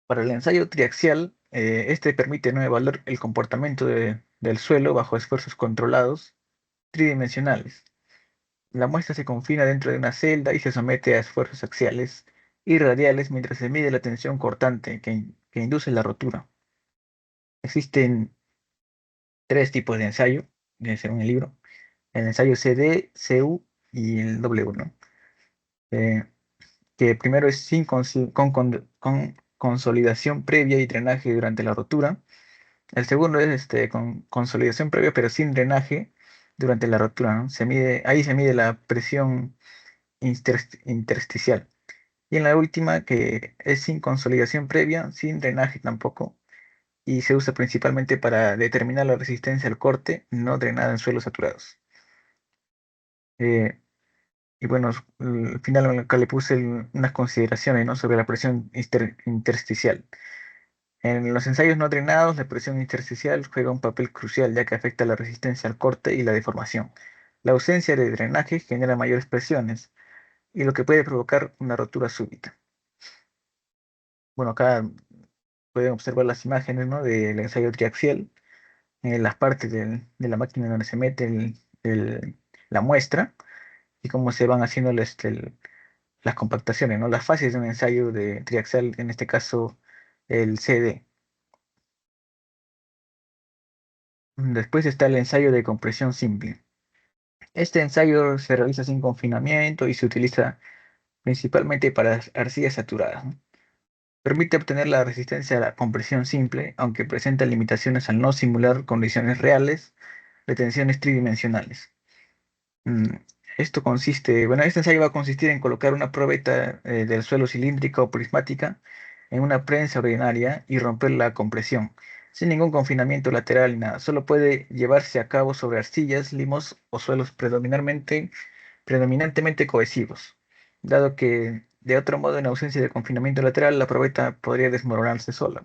Para el ensayo triaxial, este permite, ¿no?, evaluar el comportamiento del suelo bajo esfuerzos controlados tridimensionales. La muestra se confina dentro de una celda y se somete a esfuerzos axiales y radiales mientras se mide la tensión cortante que induce la rotura. Existen tres tipos de ensayo, según el libro: el ensayo CD, CU y el W, ¿no? Eh, que primero es sin con consolidación previa y drenaje durante la rotura. El segundo es con consolidación previa pero sin drenaje durante la rotura, ¿no? Ahí se mide la presión intersticial. Y en la última, que es sin consolidación previa, sin drenaje tampoco, y se usa principalmente para determinar la resistencia al corte no drenada en suelos saturados. Eh, y bueno, al final acá le puse unas consideraciones, ¿no?, sobre la presión intersticial. En los ensayos no drenados, la presión intersticial juega un papel crucial ya que afecta la resistencia al corte y la deformación. La ausencia de drenaje genera mayores presiones y lo que puede provocar una rotura súbita. Bueno, acá pueden observar las imágenes, ¿no?, del ensayo triaxial, en las partes de la máquina donde se mete la muestra y cómo se van haciendo las compactaciones, ¿no?, las fases de un ensayo de triaxial, en este caso el CD. Después está el ensayo de compresión simple. Este ensayo se realiza sin confinamiento y se utiliza principalmente para arcillas saturadas, ¿no? Permite obtener la resistencia a la compresión simple, aunque presenta limitaciones al no simular condiciones reales de tensiones tridimensionales. Mm, este ensayo va a consistir en colocar una probeta del suelo cilíndrica o prismática en una prensa ordinaria y romper la compresión, sin ningún confinamiento lateral ni nada. Solo puede llevarse a cabo sobre arcillas, limos o suelos predominantemente cohesivos, dado que de otro modo, en ausencia de confinamiento lateral, la probeta podría desmoronarse sola.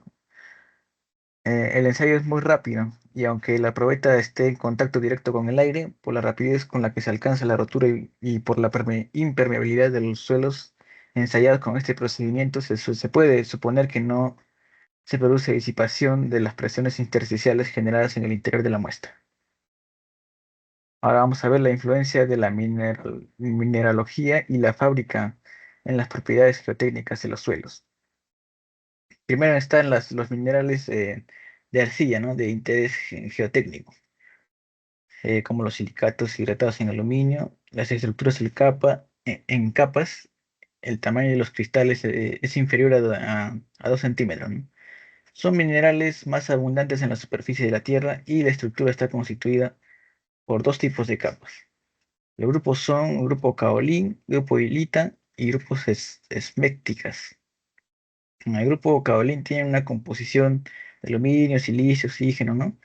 El ensayo es muy rápido y aunque la probeta esté en contacto directo con el aire, por la rapidez con la que se alcanza la rotura y por la impermeabilidad de los suelos ensayados con este procedimiento, se puede suponer que no se produce disipación de las presiones intersticiales generadas en el interior de la muestra. Ahora vamos a ver la influencia de la mineralogía y la fábrica en las propiedades geotécnicas de los suelos. Primero están los minerales de arcilla, ¿no?, de interés geotécnico, como los silicatos hidratados en aluminio, las estructuras en capas. El tamaño de los cristales es inferior a 2 centímetros, ¿no? Son minerales más abundantes en la superficie de la Tierra y la estructura está constituida por dos tipos de capas. Los grupos son grupo caolín, grupo hilita y grupos esmécticas. El grupo caolín tiene una composición de aluminio, silicio, oxígeno, ¿no?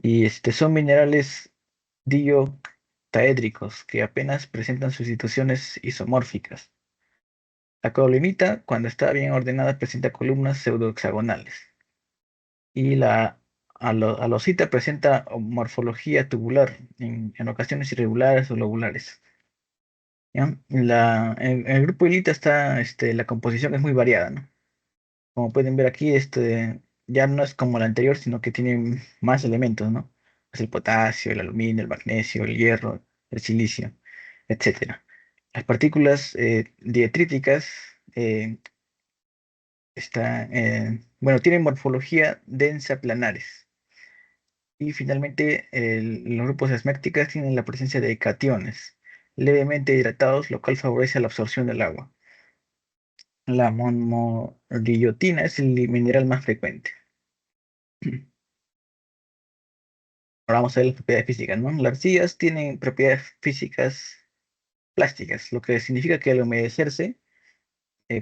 Y son minerales diotaédricos que apenas presentan sustituciones isomórficas. La caolinita, cuando está bien ordenada, presenta columnas pseudohexagonales. Y la alosita presenta morfología tubular, en ocasiones irregulares o lobulares. ¿Ya? En el grupo hilita la composición es muy variada, ¿no? Como pueden ver aquí, ya no es como el anterior, sino que tiene más elementos, ¿no? Es el potasio, el aluminio, el magnesio, el hierro, el silicio, etcétera. Las partículas dietríticas eh, bueno, tienen morfología densa planares. Y finalmente, los grupos esmécticas tienen la presencia de cationes levemente hidratados, lo cual favorece la absorción del agua. La monmorillotina es el mineral más frecuente. Ahora vamos a ver las propiedades físicas, ¿no? Las arcillas tienen propiedades físicas plásticas, lo que significa que al humedecerse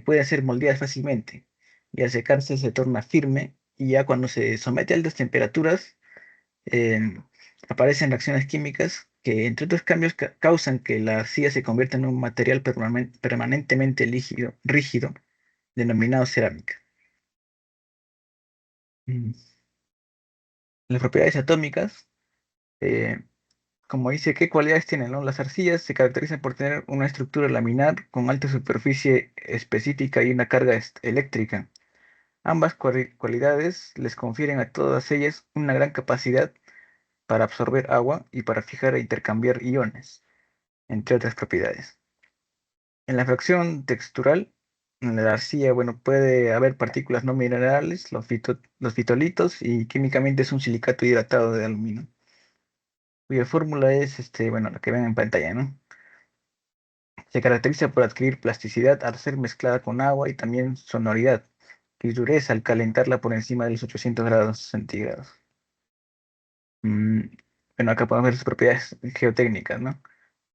pueden ser moldeadas fácilmente y al secarse se torna firme y ya cuando se somete a altas temperaturas eh, aparecen reacciones químicas que, entre otros cambios, causan que la arcilla se convierta en un material permanentemente rígido, denominado cerámica. Mm. Las propiedades atómicas, eh, como dice, ¿qué cualidades tienen, no? Las arcillas se caracterizan por tener una estructura laminar con alta superficie específica y una carga eléctrica. Ambas cualidades les confieren a todas ellas una gran capacidad para absorber agua y para fijar e intercambiar iones, entre otras propiedades. En la fracción textural, en la arcilla, bueno, puede haber partículas no minerales, los fitolitos, y químicamente es un silicato hidratado de aluminio, cuya fórmula es, bueno, la que ven en pantalla, ¿no? Se caracteriza por adquirir plasticidad al ser mezclada con agua y también sonoridad y dureza al calentarla por encima de los 800 grados centígrados. Mm, bueno, acá podemos ver sus propiedades geotécnicas, ¿no?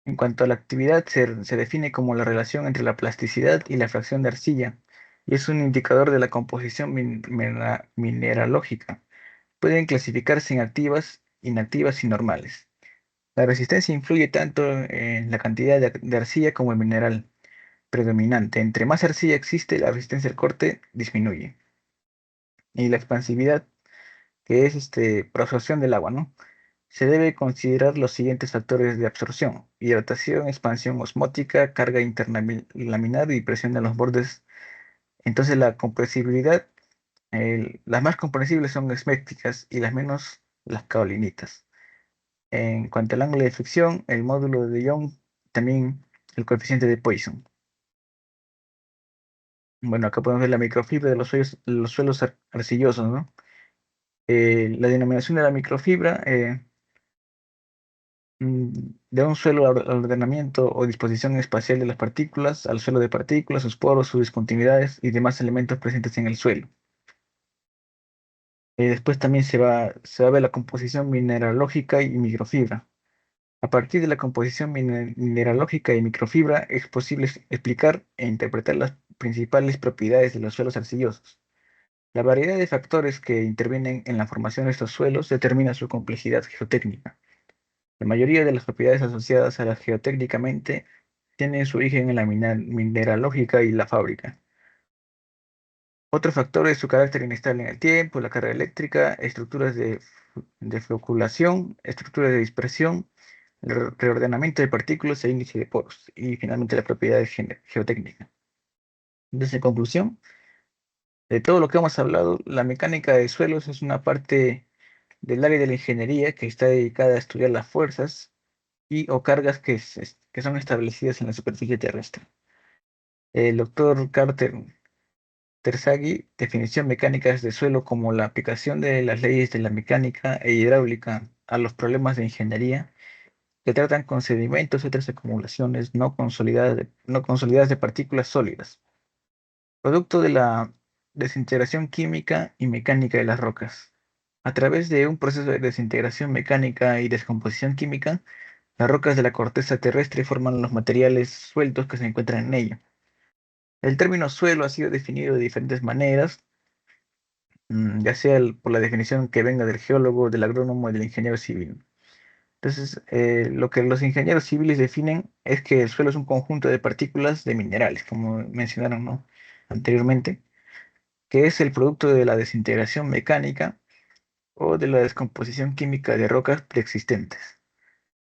En cuanto a la actividad, se define como la relación entre la plasticidad y la fracción de arcilla, y es un indicador de la composición mineralógica. Pueden clasificarse en activas, inactivas y normales. La resistencia influye tanto en la cantidad de arcilla como el mineral predominante. Entre más arcilla existe, la resistencia al corte disminuye. Y la expansividad, que es por absorción del agua, ¿no? Se debe considerar los siguientes factores de absorción: hidratación, expansión osmótica, carga interna laminar y presión en los bordes. Entonces la compresibilidad, las más compresibles son esméticas y las menos las caolinitas. En cuanto al ángulo de fricción, el módulo de Young, también el coeficiente de Poisson. Bueno, acá podemos ver la microfibra de los suelos arcillosos, ¿no? La denominación de la microfibra, mm, de un suelo al ordenamiento o disposición espacial de las partículas, al suelo de partículas, sus poros, sus discontinuidades y demás elementos presentes en el suelo. Después también se va a ver la composición mineralógica y microfibra. A partir de la composición mineralógica y microfibra es posible explicar e interpretar las principales propiedades de los suelos arcillosos. La variedad de factores que intervienen en la formación de estos suelos determina su complejidad geotécnica. La mayoría de las propiedades asociadas a la geotécnicamente tienen su origen en la mineralógica y la fábrica. Otro factor es su carácter inestable en el tiempo, la carga eléctrica, estructuras de floculación, estructuras de dispersión, el reordenamiento de partículas e índice de poros, y finalmente la propiedad geotécnica. Entonces, en conclusión, de todo lo que hemos hablado, la mecánica de suelos es una parte del área de la ingeniería que está dedicada a estudiar las fuerzas y o cargas que son establecidas en la superficie terrestre. El doctor Carter Terzaghi, definición mecánicas de suelo como la aplicación de las leyes de la mecánica e hidráulica a los problemas de ingeniería que tratan con sedimentos y otras acumulaciones no consolidadas de partículas sólidas, producto de la desintegración química y mecánica de las rocas. A través de un proceso de desintegración mecánica y descomposición química, las rocas de la corteza terrestre forman los materiales sueltos que se encuentran en ella. El término suelo ha sido definido de diferentes maneras, ya sea por la definición que venga del geólogo, del agrónomo y del ingeniero civil. Entonces, lo que los ingenieros civiles definen es que el suelo es un conjunto de partículas de minerales, como mencionaron, ¿no?, anteriormente, que es el producto de la desintegración mecánica o de la descomposición química de rocas preexistentes.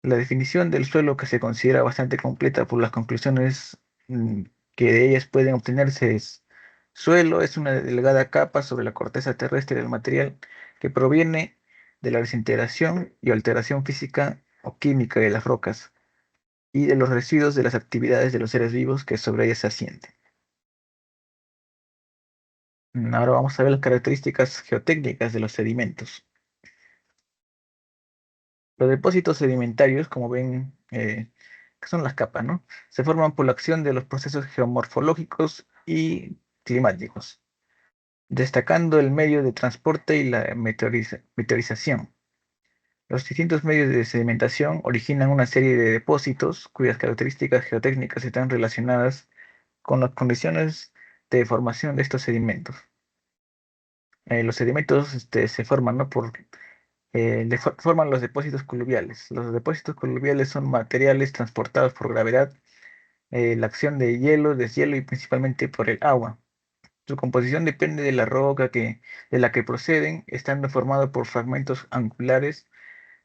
La definición del suelo, que se considera bastante completa por las conclusiones que de ellas pueden obtenerse, es: suelo es una delgada capa sobre la corteza terrestre del material que proviene de la desintegración y alteración física o química de las rocas y de los residuos de las actividades de los seres vivos que sobre ellas se asienten. Ahora vamos a ver las características geotécnicas de los sedimentos. Los depósitos sedimentarios, como ven, que son las capas, ¿no? Se forman por la acción de los procesos geomorfológicos y climáticos, destacando el medio de transporte y la meteorización. Los distintos medios de sedimentación originan una serie de depósitos cuyas características geotécnicas están relacionadas con las condiciones de formación de estos sedimentos. Los sedimentos se forman, ¿no?, forman los depósitos coluviales. Los depósitos coluviales son materiales transportados por gravedad, la acción de hielo, deshielo y principalmente por el agua. Su composición depende de la roca de la que proceden, estando formado por fragmentos angulares,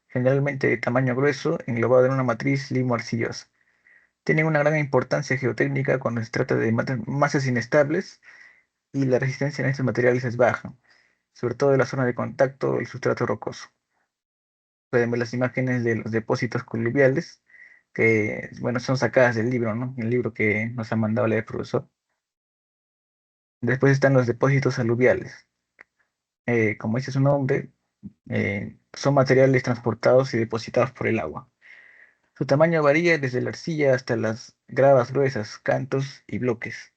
generalmente de tamaño grueso, englobado en una matriz limo-arcillosa. Tienen una gran importancia geotécnica cuando se trata de masas inestables y la resistencia en estos materiales es baja, sobre todo en la zona de contacto del sustrato rocoso. Pueden ver las imágenes de los depósitos coluviales, que, bueno, son sacadas del libro, ¿no? El libro que nos ha mandado leer el profesor. Después están los depósitos aluviales. Como dice su nombre, son materiales transportados y depositados por el agua. Su tamaño varía desde la arcilla hasta las gravas gruesas, cantos y bloques.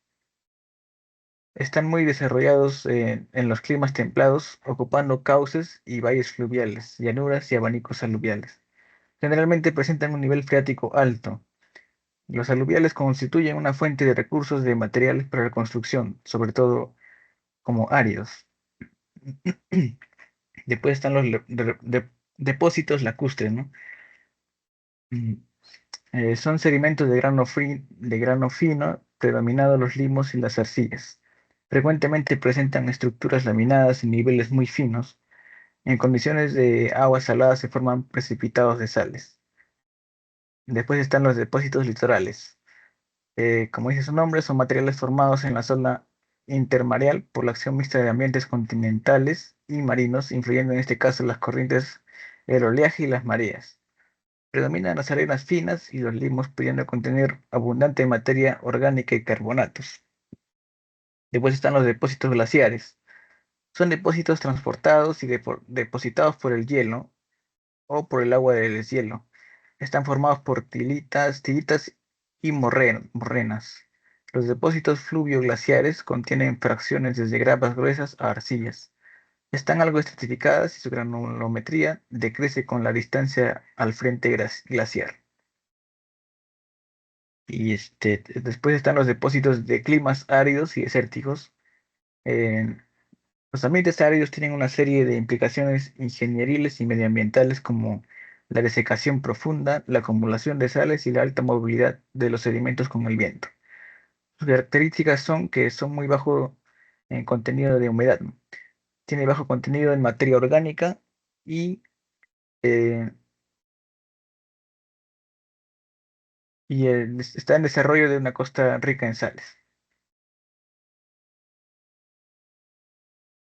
Están muy desarrollados en los climas templados, ocupando cauces y valles fluviales, llanuras y abanicos aluviales. Generalmente presentan un nivel freático alto. Los aluviales constituyen una fuente de recursos de materiales para la construcción, sobre todo como áridos. Después están los depósitos lacustres, ¿no? Mm, son sedimentos de grano fino, predominando los limos y las arcillas. Frecuentemente presentan estructuras laminadas en niveles muy finos. En condiciones de agua salada se forman precipitados de sales. Después están los depósitos litorales. Como dice su nombre, son materiales formados en la zona intermareal por la acción mixta de ambientes continentales y marinos, influyendo en este caso las corrientes, el oleaje y las mareas. Predominan las arenas finas y los limos, pudiendo contener abundante materia orgánica y carbonatos. Después están los depósitos glaciares. Son depósitos transportados y depositados por el hielo o por el agua del deshielo. Están formados por tilitas y morrenas. Los depósitos fluvio-glaciares contienen fracciones desde gravas gruesas a arcillas. Están algo estratificadas y su granulometría decrece con la distancia al frente glaciar. Y después están los depósitos de climas áridos y desérticos. Eh, los ambientes áridos tienen una serie de implicaciones ingenieriles y medioambientales como la desecación profunda, la acumulación de sales y la alta movilidad de los sedimentos con el viento. Sus características son que son muy bajo en contenido de humedad, ¿no? Tiene bajo contenido en materia orgánica y, eh, está en desarrollo de una costa rica en sales.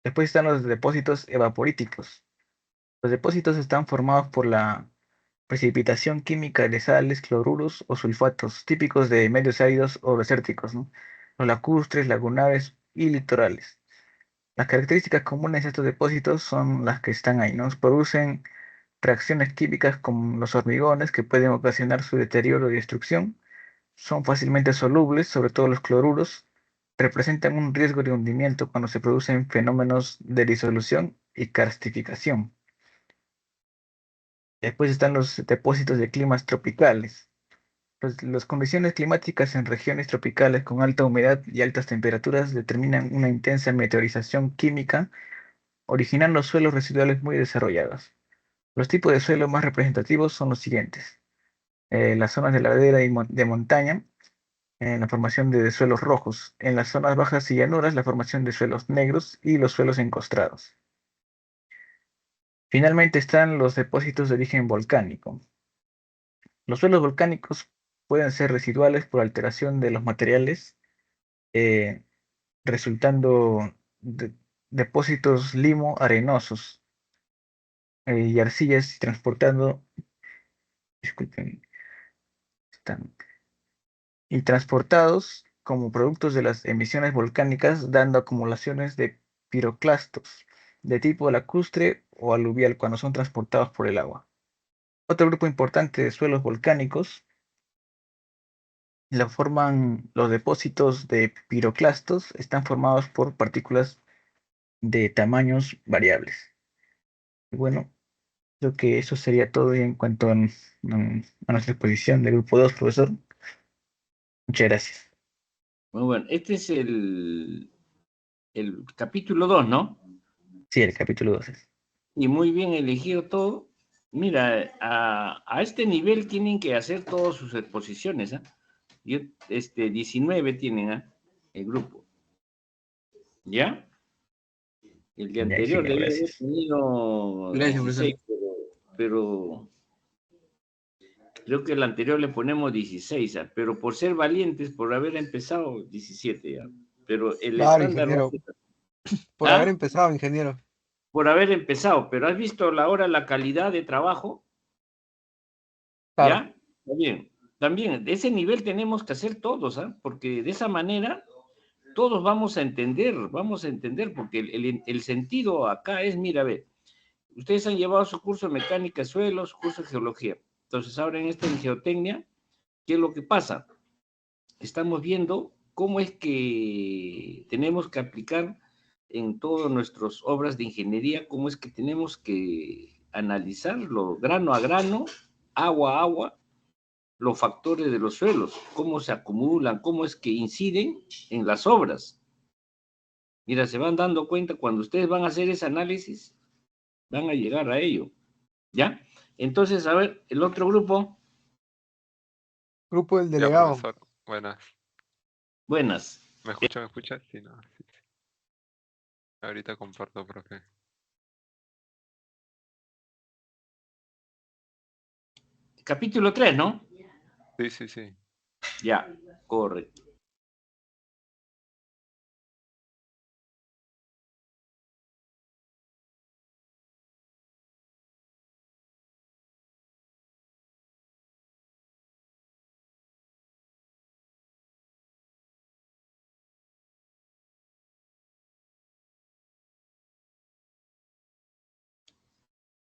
Después están los depósitos evaporíticos. Los depósitos están formados por la precipitación química de sales, cloruros o sulfatos, típicos de medios áridos o desérticos, ¿no? Los lacustres, lagunares y litorales. Las características comunes de estos depósitos son las que están ahí, ¿no? Producen reacciones químicas con los hormigones que pueden ocasionar su deterioro y destrucción. Son fácilmente solubles, sobre todo los cloruros. Representan un riesgo de hundimiento cuando se producen fenómenos de disolución y karstificación. Después están los depósitos de climas tropicales. Las condiciones climáticas en regiones tropicales con alta humedad y altas temperaturas determinan una intensa meteorización química, originando suelos residuales muy desarrollados. Los tipos de suelo más representativos son los siguientes. Las zonas de ladera y de montaña, la formación de suelos rojos. En las zonas bajas y llanuras, la formación de suelos negros y los suelos encostrados. Finalmente están los depósitos de origen volcánico. Los suelos volcánicos pueden ser residuales por alteración de los materiales, eh, resultando depósitos limo-arenosos, y arcillas y transportando, disculpen, están, y transportados como productos de las emisiones volcánicas, dando acumulaciones de piroclastos de tipo lacustre o aluvial cuando son transportados por el agua. Otro grupo importante de suelos volcánicos la forman los depósitos de piroclastos, están formados por partículas de tamaños variables. Y bueno, creo que eso sería todo en cuanto a nuestra exposición del grupo 2, profesor. Muchas gracias. Muy bueno. Este es el capítulo 2, ¿no? Sí, el capítulo 2 es. Y muy bien elegido todo. Mira, a este nivel tienen que hacer todas sus exposiciones, ¿ah? Yo, 19 tienen, ¿ah? El grupo. ¿Ya? El de Ya, anterior genial, debía haber gracias. tenido Gracias, profesor. 16, pero creo que el anterior le ponemos 16, ¿ah? Pero por ser valientes, por haber empezado 17, ¿ah? pero el Claro, estándar va a ingeniero. ser... Por haber ¿Ah? empezado, ingeniero. Por haber empezado, pero ¿has visto ahora la calidad de trabajo? Claro. ¿Ya? Está bien. También, de ese nivel tenemos que hacer todos, ¿ah? Porque de esa manera todos vamos a entender, porque el sentido acá es, mira, a ver, ustedes han llevado su curso de mecánica de suelos, curso de geología. Entonces, ahora en esta en geotecnia, ¿qué es lo que pasa? Estamos viendo cómo es que tenemos que aplicar en todas nuestras obras de ingeniería, cómo es que tenemos que analizarlo grano a grano, agua a agua, los factores de los suelos, cómo se acumulan, cómo es que inciden en las obras. Mira, se van dando cuenta, cuando ustedes van a hacer ese análisis, van a llegar a ello, ¿ya? Entonces, a ver, el otro grupo, Grupo del Ya, delegado. profesor. Buenas. buenas. ¿Me escucha? ¿Me escucha? Sí, no. Sí, sí. Ahorita comparto, profe. Capítulo 3, ¿no? Sí, sí, sí. Ya, correcto.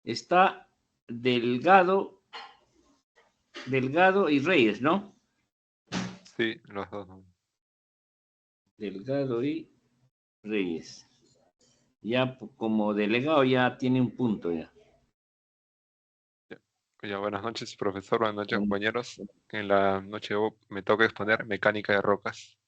Está Delgado y Reyes, ¿no? Sí, los dos. Delgado y Reyes. Ya como delegado ya tiene un punto ya. Ya, ya, buenas noches, profesor. Buenas noches, compañeros. En la noche de hoy me toca exponer mecánica de rocas.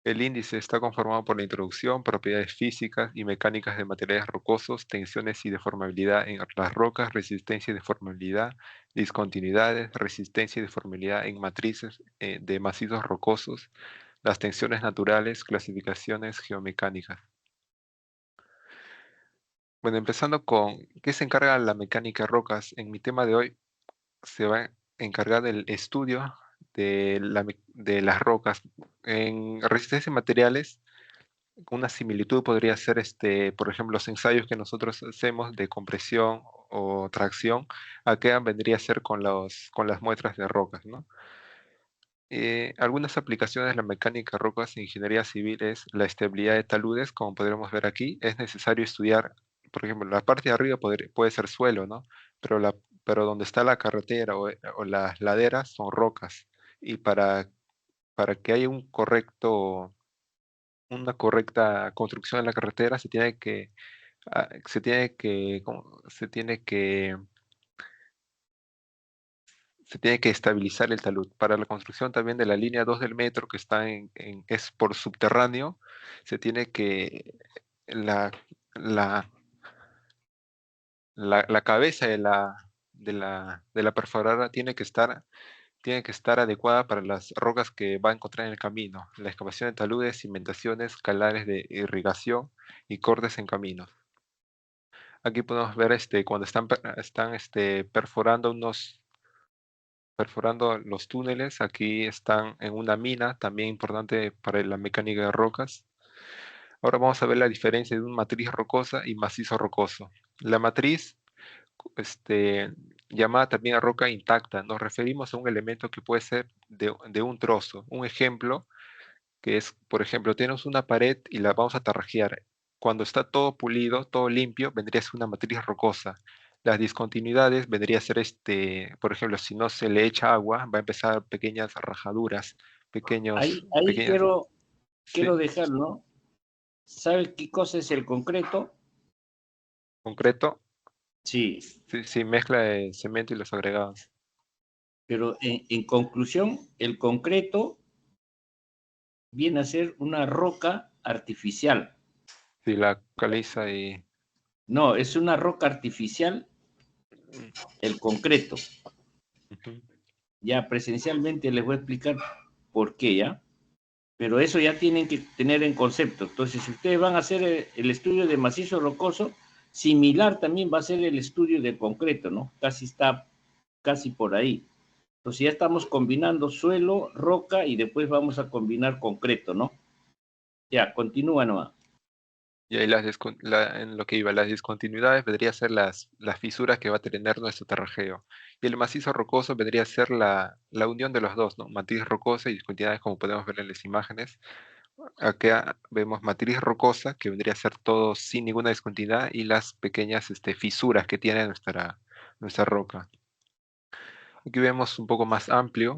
El índice está conformado por la introducción, propiedades físicas y mecánicas de materiales rocosos, tensiones y deformabilidad en las rocas, resistencia y deformabilidad, discontinuidades, resistencia y deformabilidad en matrices de macizos rocosos, las tensiones naturales, clasificaciones geomecánicas. Bueno, empezando con ¿qué se encarga la mecánica de rocas? En mi tema de hoy se va a encargar del estudio de las rocas. En resistencia y materiales, una similitud podría ser, por ejemplo, los ensayos que nosotros hacemos de compresión o tracción, acá vendría a ser con las muestras de rocas, ¿no? Algunas aplicaciones de la mecánica de rocas en ingeniería civil es la estabilidad de taludes, como podremos ver aquí. Es necesario estudiar, por ejemplo, la parte de arriba puede ser suelo, ¿no? Pero, pero donde está la carretera o las laderas son rocas. Y para que haya una correcta construcción de la carretera, ¿cómo? Se tiene que estabilizar el talud. Para la construcción también de la línea 2 del metro, que está es por subterráneo, se tiene que, la, la, la cabeza de la perforadora tiene que estar adecuada para las rocas que va a encontrar en el camino. La excavación de taludes, cimentaciones, canales de irrigación y cortes en caminos. Aquí podemos ver cuando están perforando los túneles. Aquí están en una mina, también importante para la mecánica de rocas. Ahora vamos a ver la diferencia de una matriz rocosa y macizo rocoso. La matriz, llamada también a roca intacta, nos referimos a un elemento que puede ser de un trozo. Un ejemplo que es, por ejemplo, tenemos una pared y la vamos a tarrajear. Cuando está todo pulido, todo limpio, vendría a ser una matriz rocosa. Las discontinuidades vendría a ser, por ejemplo, si no se le echa agua, va a empezar pequeñas rajaduras, Ahí pequeñas, quiero sí, dejar, ¿no? ¿Sabe qué cosa es el concreto? concreto, Sí, sí, sí, mezcla de cemento y los agregados. pero en conclusión, el concreto viene a ser una roca artificial. Sí, la caliza y... No, es una roca artificial el concreto. Ujú. Ya presencialmente les voy a explicar por qué, ¿ya? Pero eso ya tienen que tener en concepto. Entonces, si ustedes van a hacer el estudio de macizo rocoso, similar también va a ser el estudio de concreto, ¿no? Casi por ahí. Entonces ya estamos combinando suelo, roca y después vamos a combinar concreto, ¿no? Ya, continúa nomás. Y ahí en lo que iba, las discontinuidades vendría a ser las fisuras que va a tener nuestro terrajeo. Y el macizo rocoso vendría a ser la unión de los dos, ¿no? Matriz rocosa y discontinuidades, como podemos ver en las imágenes. Acá vemos matriz rocosa, que vendría a ser todo sin ninguna discontinuidad, y las pequeñas fisuras que tiene nuestra roca. Aquí vemos un poco más amplio.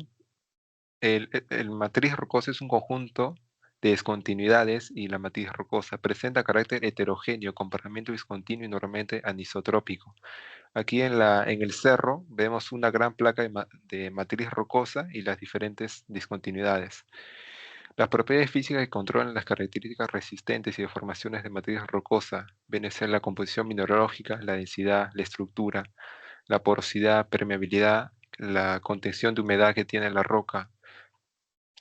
El matriz rocosa es un conjunto de discontinuidades y la matriz rocosa presenta carácter heterogéneo, comportamiento discontinuo y normalmente anisotrópico. Aquí en el cerro vemos una gran placa de matriz rocosa y las diferentes discontinuidades. Las propiedades físicas que controlan las características resistentes y deformaciones de matriz rocosa vienen a ser la composición mineralógica, la densidad, la estructura, la porosidad, permeabilidad, la contención de humedad que tiene la roca,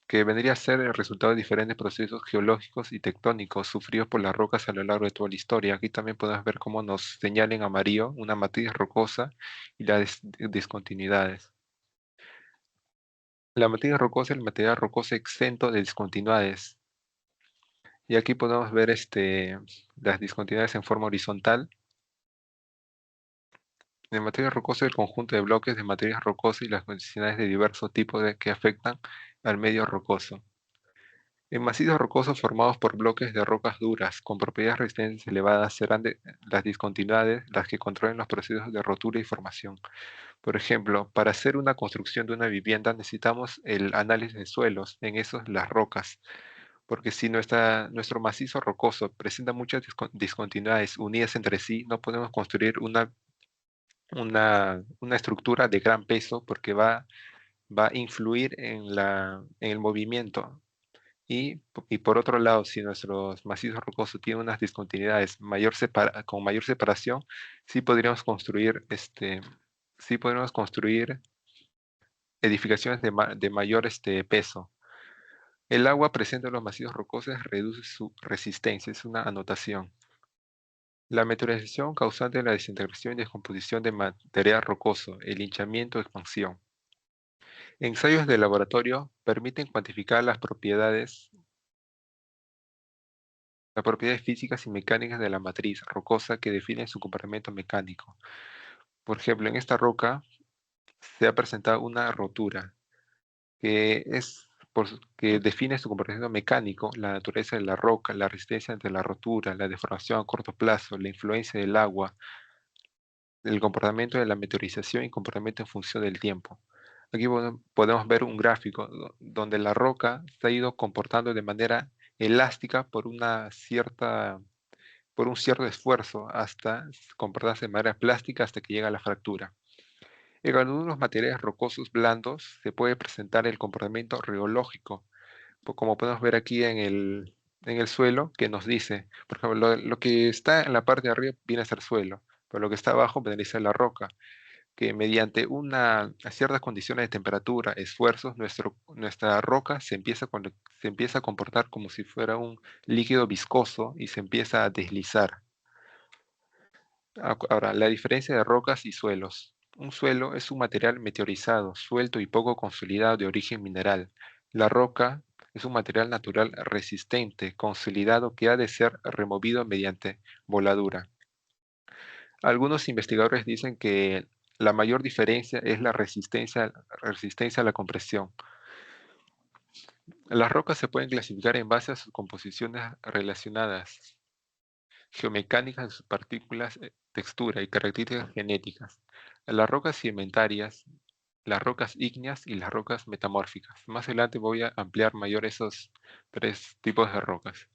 que vendría a ser el resultado de diferentes procesos geológicos y tectónicos sufridos por las rocas a lo largo de toda la historia. Aquí también podemos ver cómo nos señala en amarillo una matriz rocosa y las discontinuidades. La matriz rocosa es el material rocoso exento de discontinuidades. Y aquí podemos ver las discontinuidades en forma horizontal. El material rocoso es el conjunto de bloques de materias rocosas y las condiciones de diversos tipos que afectan al medio rocoso. En macizos rocosos formados por bloques de rocas duras con propiedades resistentes elevadas serán las discontinuidades las que controlen los procesos de rotura y formación. Por ejemplo, para hacer una construcción de una vivienda necesitamos el análisis de suelos, en esos las rocas, porque si nuestro macizo rocoso presenta muchas discontinuidades unidas entre sí, no podemos construir una estructura de gran peso porque va a influir en el movimiento. Y por otro lado, si nuestros macizos rocosos tienen unas discontinuidades con mayor separación, sí podríamos construir, sí podríamos construir edificaciones de mayor peso. El agua presente en los macizos rocosos reduce su resistencia, es una anotación. La meteorización causante de la desintegración y descomposición de material rocoso, el hinchamiento o expansión. Ensayos de laboratorio permiten cuantificar las propiedades físicas y mecánicas de la matriz rocosa que definen su comportamiento mecánico. Por ejemplo, en esta roca se ha presentado una rotura que define su comportamiento mecánico, la naturaleza de la roca, la resistencia ante la rotura, la deformación a corto plazo, la influencia del agua, el comportamiento de la meteorización y comportamiento en función del tiempo. Aquí podemos ver un gráfico donde la roca se ha ido comportando de manera elástica por un cierto esfuerzo hasta comportarse de manera plástica hasta que llega a la fractura. En algunos materiales rocosos blandos se puede presentar el comportamiento reológico, como podemos ver aquí en el suelo, que nos dice, por ejemplo, lo que está en la parte de arriba viene a ser suelo, pero lo que está abajo viene a ser la roca, que mediante a ciertas condiciones de temperatura, esfuerzos, nuestra roca se empieza a comportar como si fuera un líquido viscoso y se empieza a deslizar. Ahora, la diferencia de rocas y suelos. Un suelo es un material meteorizado, suelto y poco consolidado de origen mineral. La roca es un material natural resistente, consolidado que ha de ser removido mediante voladura. Algunos investigadores dicen que la mayor diferencia es la resistencia a la compresión. Las rocas se pueden clasificar en base a sus composiciones relacionadas, geomecánicas de sus partículas, textura y características genéticas. Las rocas sedimentarias, las rocas ígneas y las rocas metamórficas. Más adelante voy a ampliar mayor esos tres tipos de rocas.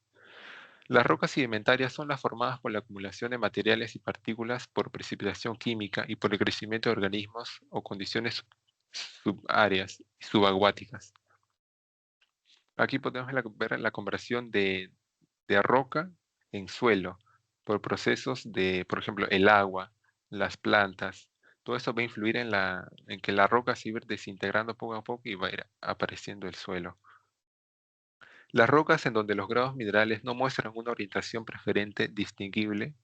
Las rocas sedimentarias son las formadas por la acumulación de materiales y partículas por precipitación química y por el crecimiento de organismos o condiciones subáreas y subacuáticas. Aquí podemos ver la conversión de roca en suelo por procesos por ejemplo, el agua, las plantas. Todo esto va a influir en que la roca se va a ir desintegrando poco a poco y va a ir apareciendo el suelo. Las rocas en donde los grados minerales no muestran una orientación preferente distinguible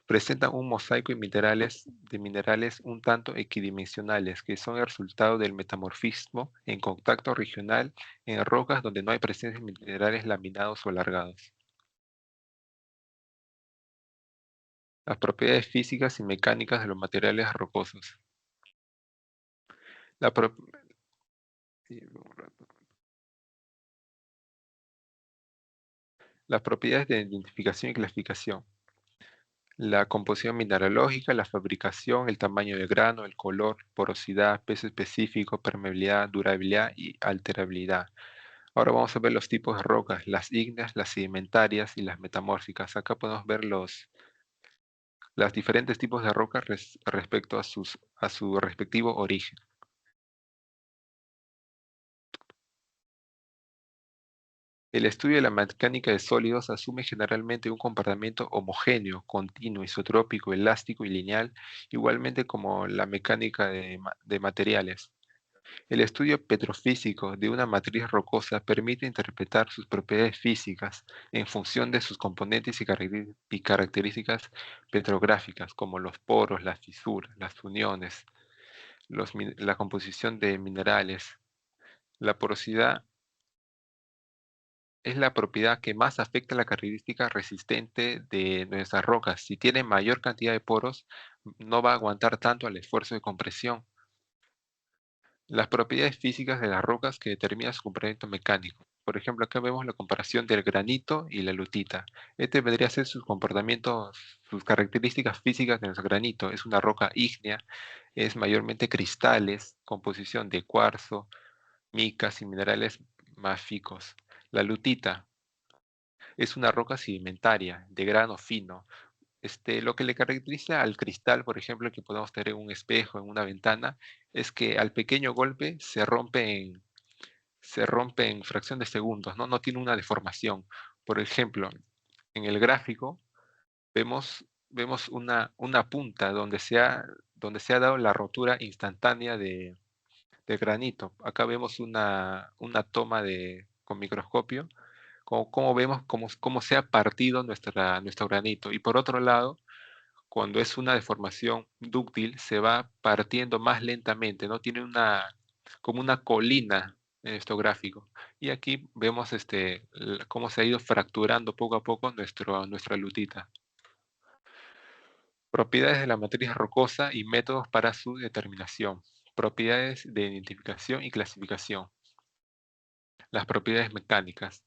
Presentan un mosaico de minerales un tanto equidimensionales, que son el resultado del metamorfismo en contacto regional en rocas donde no hay presencia de minerales laminados o alargados. Las propiedades físicas y mecánicas de los materiales rocosos. La pro- Las propiedades de identificación y clasificación. La composición mineralógica, la fabricación, el tamaño del grano, el color, porosidad, peso específico, permeabilidad, durabilidad y alterabilidad. Ahora vamos a ver los tipos de rocas, las ígneas, las sedimentarias y las metamórficas. Acá podemos ver los diferentes tipos de rocas respecto a su respectivo origen. El estudio de la mecánica de sólidos asume generalmente un comportamiento homogéneo, continuo, isotrópico, elástico y lineal, igualmente como la mecánica de materiales. El estudio petrofísico de una matriz rocosa permite interpretar sus propiedades físicas en función de sus componentes y características petrográficas, como los poros, las fisuras, las uniones, la composición de minerales. La porosidad es la propiedad que más afecta la característica resistente de nuestras rocas. Si tiene mayor cantidad de poros, no va a aguantar tanto al esfuerzo de compresión. Las propiedades físicas de las rocas que determinan su comportamiento mecánico. Por ejemplo, acá vemos la comparación del granito y la lutita. Este vendría a ser sus comportamientos, sus características físicas de nuestro granito. Es una roca ígnea, es mayormente cristales, composición de cuarzo, micas y minerales máficos. La lutita es una roca sedimentaria, de grano fino. Lo que le caracteriza al cristal, por ejemplo, que podemos tener en un espejo, en una ventana, es que al pequeño golpe se rompe en fracción de segundos, ¿no? No tiene una deformación. Por ejemplo, en el gráfico vemos una punta donde se ha dado la rotura instantánea de granito. Acá vemos una toma con microscopio, cómo vemos cómo se ha partido nuestro granito. Y por otro lado, cuando es una deformación dúctil, se va partiendo más lentamente, ¿no? Tiene como una colina en nuestro gráfico. Y aquí vemos cómo se ha ido fracturando poco a poco nuestra lutita. Propiedades de la matriz rocosa y métodos para su determinación. Propiedades de identificación y clasificación. Las propiedades mecánicas.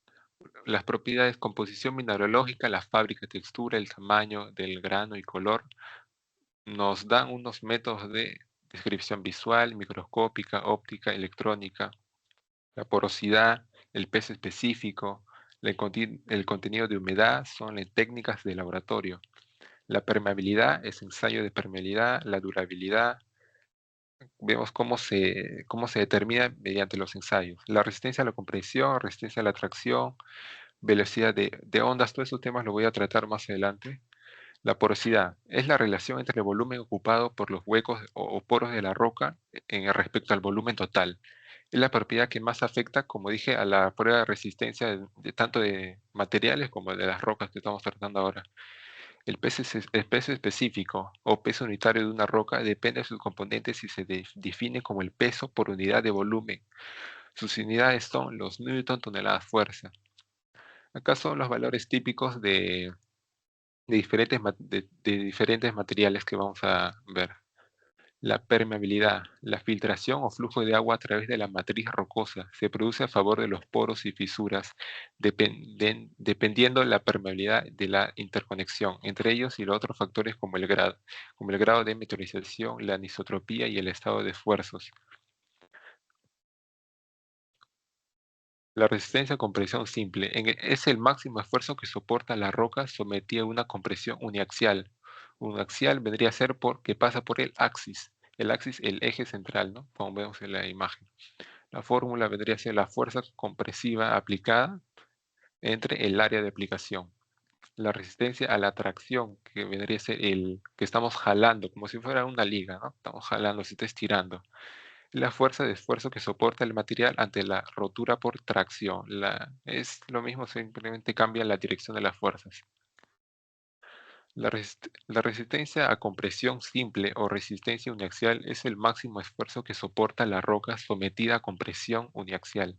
Las propiedades composición mineralógica, la fábrica, textura, el tamaño del grano y color, nos dan unos métodos de descripción visual, microscópica, óptica, electrónica, la porosidad, el peso específico, el contenido de humedad son las técnicas de laboratorio. La permeabilidad es ensayo de permeabilidad, la durabilidad, vemos cómo se determina mediante los ensayos. La resistencia a la compresión, resistencia a la tracción, velocidad de ondas, todos esos temas los voy a tratar más adelante. La porosidad es la relación entre el volumen ocupado por los huecos o poros de la roca respecto al volumen total. Es la propiedad que más afecta, como dije, a la prueba de resistencia tanto de materiales como de las rocas que estamos tratando ahora. El peso específico o peso unitario de una roca depende de sus componentes y se define como el peso por unidad de volumen. Sus unidades son los newton toneladas fuerza. Acá son los valores típicos de diferentes materiales que vamos a ver. La permeabilidad, la filtración o flujo de agua a través de la matriz rocosa, se produce a favor de los poros y fisuras, dependiendo la permeabilidad de la interconexión entre ellos y los otros factores como el grado de meteorización, la anisotropía y el estado de esfuerzos. La resistencia a compresión simple es el máximo esfuerzo que soporta la roca sometida a una compresión uniaxial. Uniaxial vendría a ser porque pasa por el axis. El axis, el eje central, ¿no? Como vemos en la imagen. La fórmula vendría a ser la fuerza compresiva aplicada entre el área de aplicación. La resistencia a la tracción, que vendría a ser el que estamos jalando, como si fuera una liga, ¿no? Estamos jalando, se está estirando. La fuerza de esfuerzo que soporta el material ante la rotura por tracción. Es lo mismo, simplemente cambia la dirección de las fuerzas. La resistencia a compresión simple o resistencia uniaxial es el máximo esfuerzo que soporta la roca sometida a compresión uniaxial.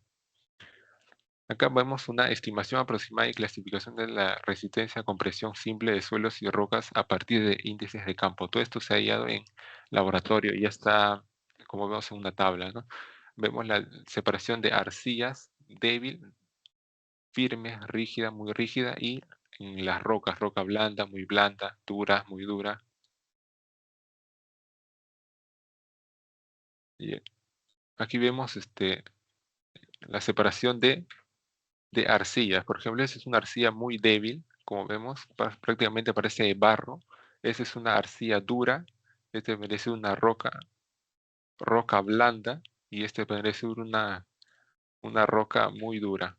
Acá vemos una estimación aproximada y clasificación de la resistencia a compresión simple de suelos y rocas a partir de índices de campo. Todo esto se ha hallado en laboratorio y ya está, como vemos en una tabla, ¿no? Vemos la separación de arcillas débil, firme, rígida, muy rígida, y en las rocas, roca blanda, dura, muy dura. Y aquí vemos la separación de arcillas. Por ejemplo, esa es una arcilla muy débil, como vemos, prácticamente parece barro. Esa es una arcilla dura, merece una roca blanda, y merece una roca muy dura.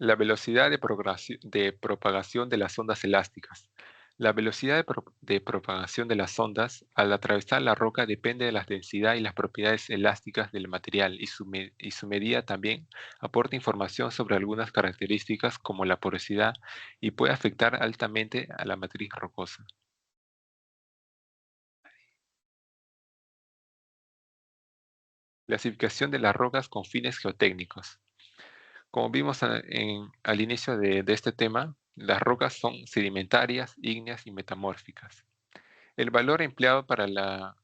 La velocidad de propagación de las ondas elásticas. La velocidad de propagación de las ondas al atravesar la roca depende de la densidad y las propiedades elásticas del material, y su medida también aporta información sobre algunas características como la porosidad, y puede afectar altamente a la matriz rocosa. Clasificación de las rocas con fines geotécnicos. Como vimos al inicio de este tema, las rocas son sedimentarias, ígneas y metamórficas. El valor empleado para la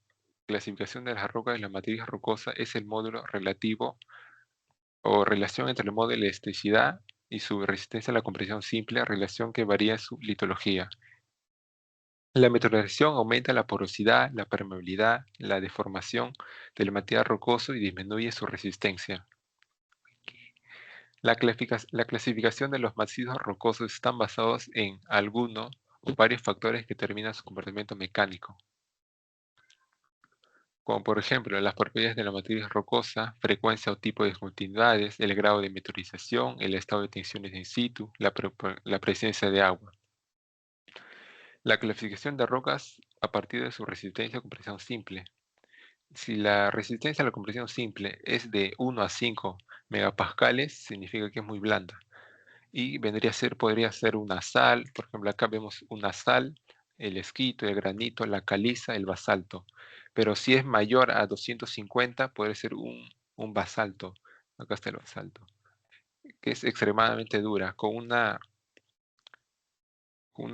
clasificación de las rocas de la matriz rocosa es el módulo relativo o relación entre el modo de elasticidad y su resistencia a la compresión simple, relación que varía en su litología. La meteorización aumenta la porosidad, la permeabilidad, la deformación del material rocoso y disminuye su resistencia. La clasificación de los macizos rocosos están basados en alguno o varios factores que determinan su comportamiento mecánico, como por ejemplo las propiedades de la matriz rocosa, frecuencia o tipo de discontinuidades, el grado de meteorización, el estado de tensiones in situ, la presencia de agua. La clasificación de rocas a partir de su resistencia a compresión simple. Si la resistencia a la compresión simple es de 1 a 5 megapascales, significa que es muy blanda. Y podría ser una sal. Por ejemplo, acá vemos una sal, el esquito, el granito, la caliza, el basalto. Pero si es mayor a 250, puede ser un basalto. Acá está el basalto, que es extremadamente dura, con una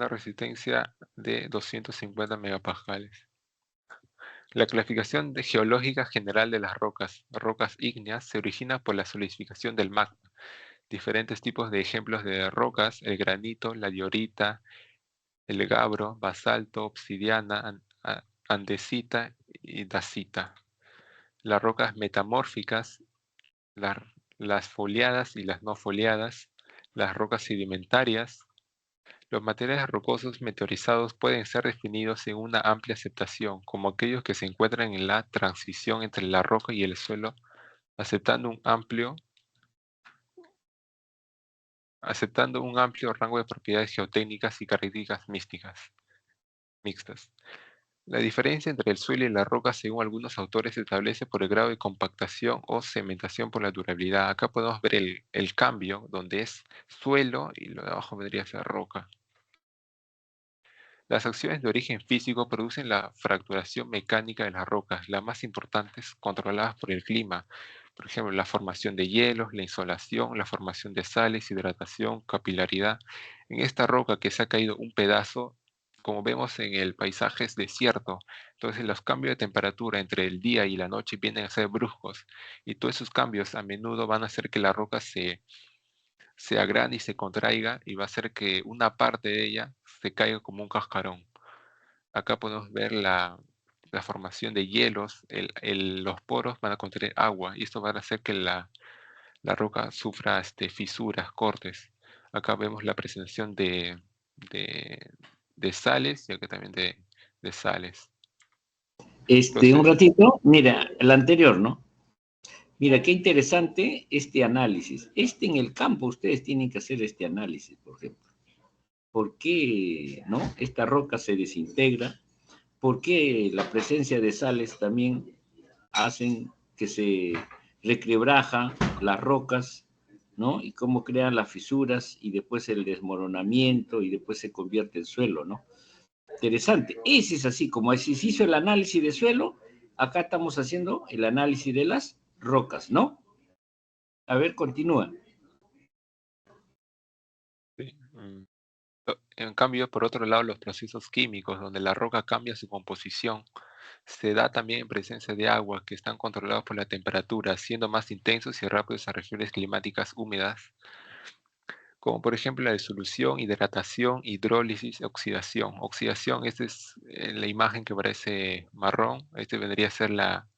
resistencia de 250 megapascales. La clasificación geológica general de las rocas ígneas, se origina por la solidificación del magma. Diferentes tipos de ejemplos de rocas: el granito, la diorita, el gabro, basalto, obsidiana, andesita y dacita. Las rocas metamórficas, las foliadas y las no foliadas, las rocas sedimentarias. Los materiales rocosos meteorizados pueden ser definidos en una amplia aceptación como aquellos que se encuentran en la transición entre la roca y el suelo, aceptando un amplio rango de propiedades geotécnicas y características mixtas. La diferencia entre el suelo y la roca, según algunos autores, se establece por el grado de compactación o cementación por la durabilidad. Acá podemos ver el cambio, donde es suelo y lo de abajo vendría a ser roca. Las acciones de origen físico producen la fracturación mecánica de las rocas, las más importantes controladas por el clima. Por ejemplo, la formación de hielos, la insolación, la formación de sales, hidratación, capilaridad. En esta roca que se ha caído un pedazo, como vemos en el paisaje, es desierto. Entonces los cambios de temperatura entre el día y la noche vienen a ser bruscos. Y todos esos cambios a menudo van a hacer que la roca se agrande y se contraiga, y va a hacer que una parte de ella se caiga como un cascarón. Acá podemos ver la formación de hielos. Los poros van a contener agua y esto va a hacer que la roca sufra fisuras, cortes. Acá vemos la presentación de sales, y acá también de sales. Entonces, un ratito, mira, el anterior, ¿no? Mira, qué interesante este análisis. En el campo ustedes tienen que hacer este análisis, por ejemplo. ¿Por qué, no? Esta roca se desintegra. ¿Por qué la presencia de sales también hacen que se requebraja las rocas, ¿no? Y cómo crean las fisuras y después el desmoronamiento y después se convierte en suelo, ¿no? Interesante. Ese es así, como se hizo el análisis de suelo, acá estamos haciendo el análisis de las rocas, ¿no? A ver, continúa. Sí. En cambio, por otro lado, los procesos químicos, donde la roca cambia su composición, se da también en presencia de agua, que están controlados por la temperatura, siendo más intensos y rápidos a regiones climáticas húmedas, como por ejemplo la disolución, hidratación, hidrólisis, oxidación. Oxidación, esta es la imagen que parece marrón, este vendría a ser la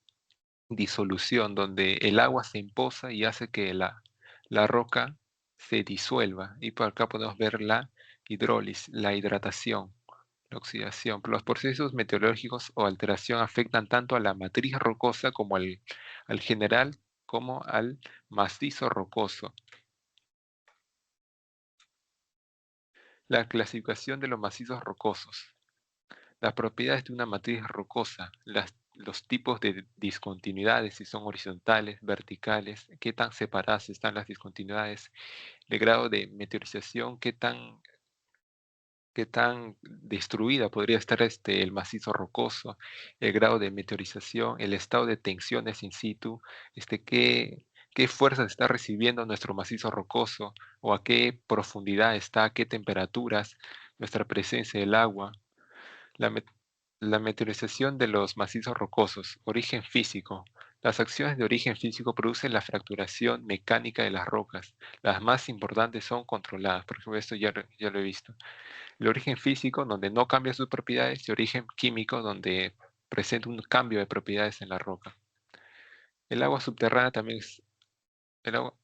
disolución, donde el agua se empoza y hace que la roca se disuelva. Y por acá podemos ver la hidrólisis, la hidratación, la oxidación. Los procesos meteorológicos o alteración afectan tanto a la matriz rocosa como al general, como al macizo rocoso. La clasificación de los macizos rocosos. Las propiedades de una matriz rocosa, los tipos de discontinuidades, si son horizontales, verticales, qué tan separadas están las discontinuidades, el grado de meteorización, qué tan destruida podría estar el macizo rocoso, el grado de meteorización, el estado de tensiones in situ, qué fuerzas está recibiendo nuestro macizo rocoso, o a qué profundidad está, a qué temperaturas, nuestra presencia del agua. La, la meteorización de los macizos rocosos. Origen físico. Las acciones de origen físico producen la fracturación mecánica de las rocas. Las más importantes son controladas. Por ejemplo, esto ya lo he visto. El origen físico, donde no cambia sus propiedades, y origen químico, donde presenta un cambio de propiedades en la roca. El agua subterránea también es... El agua,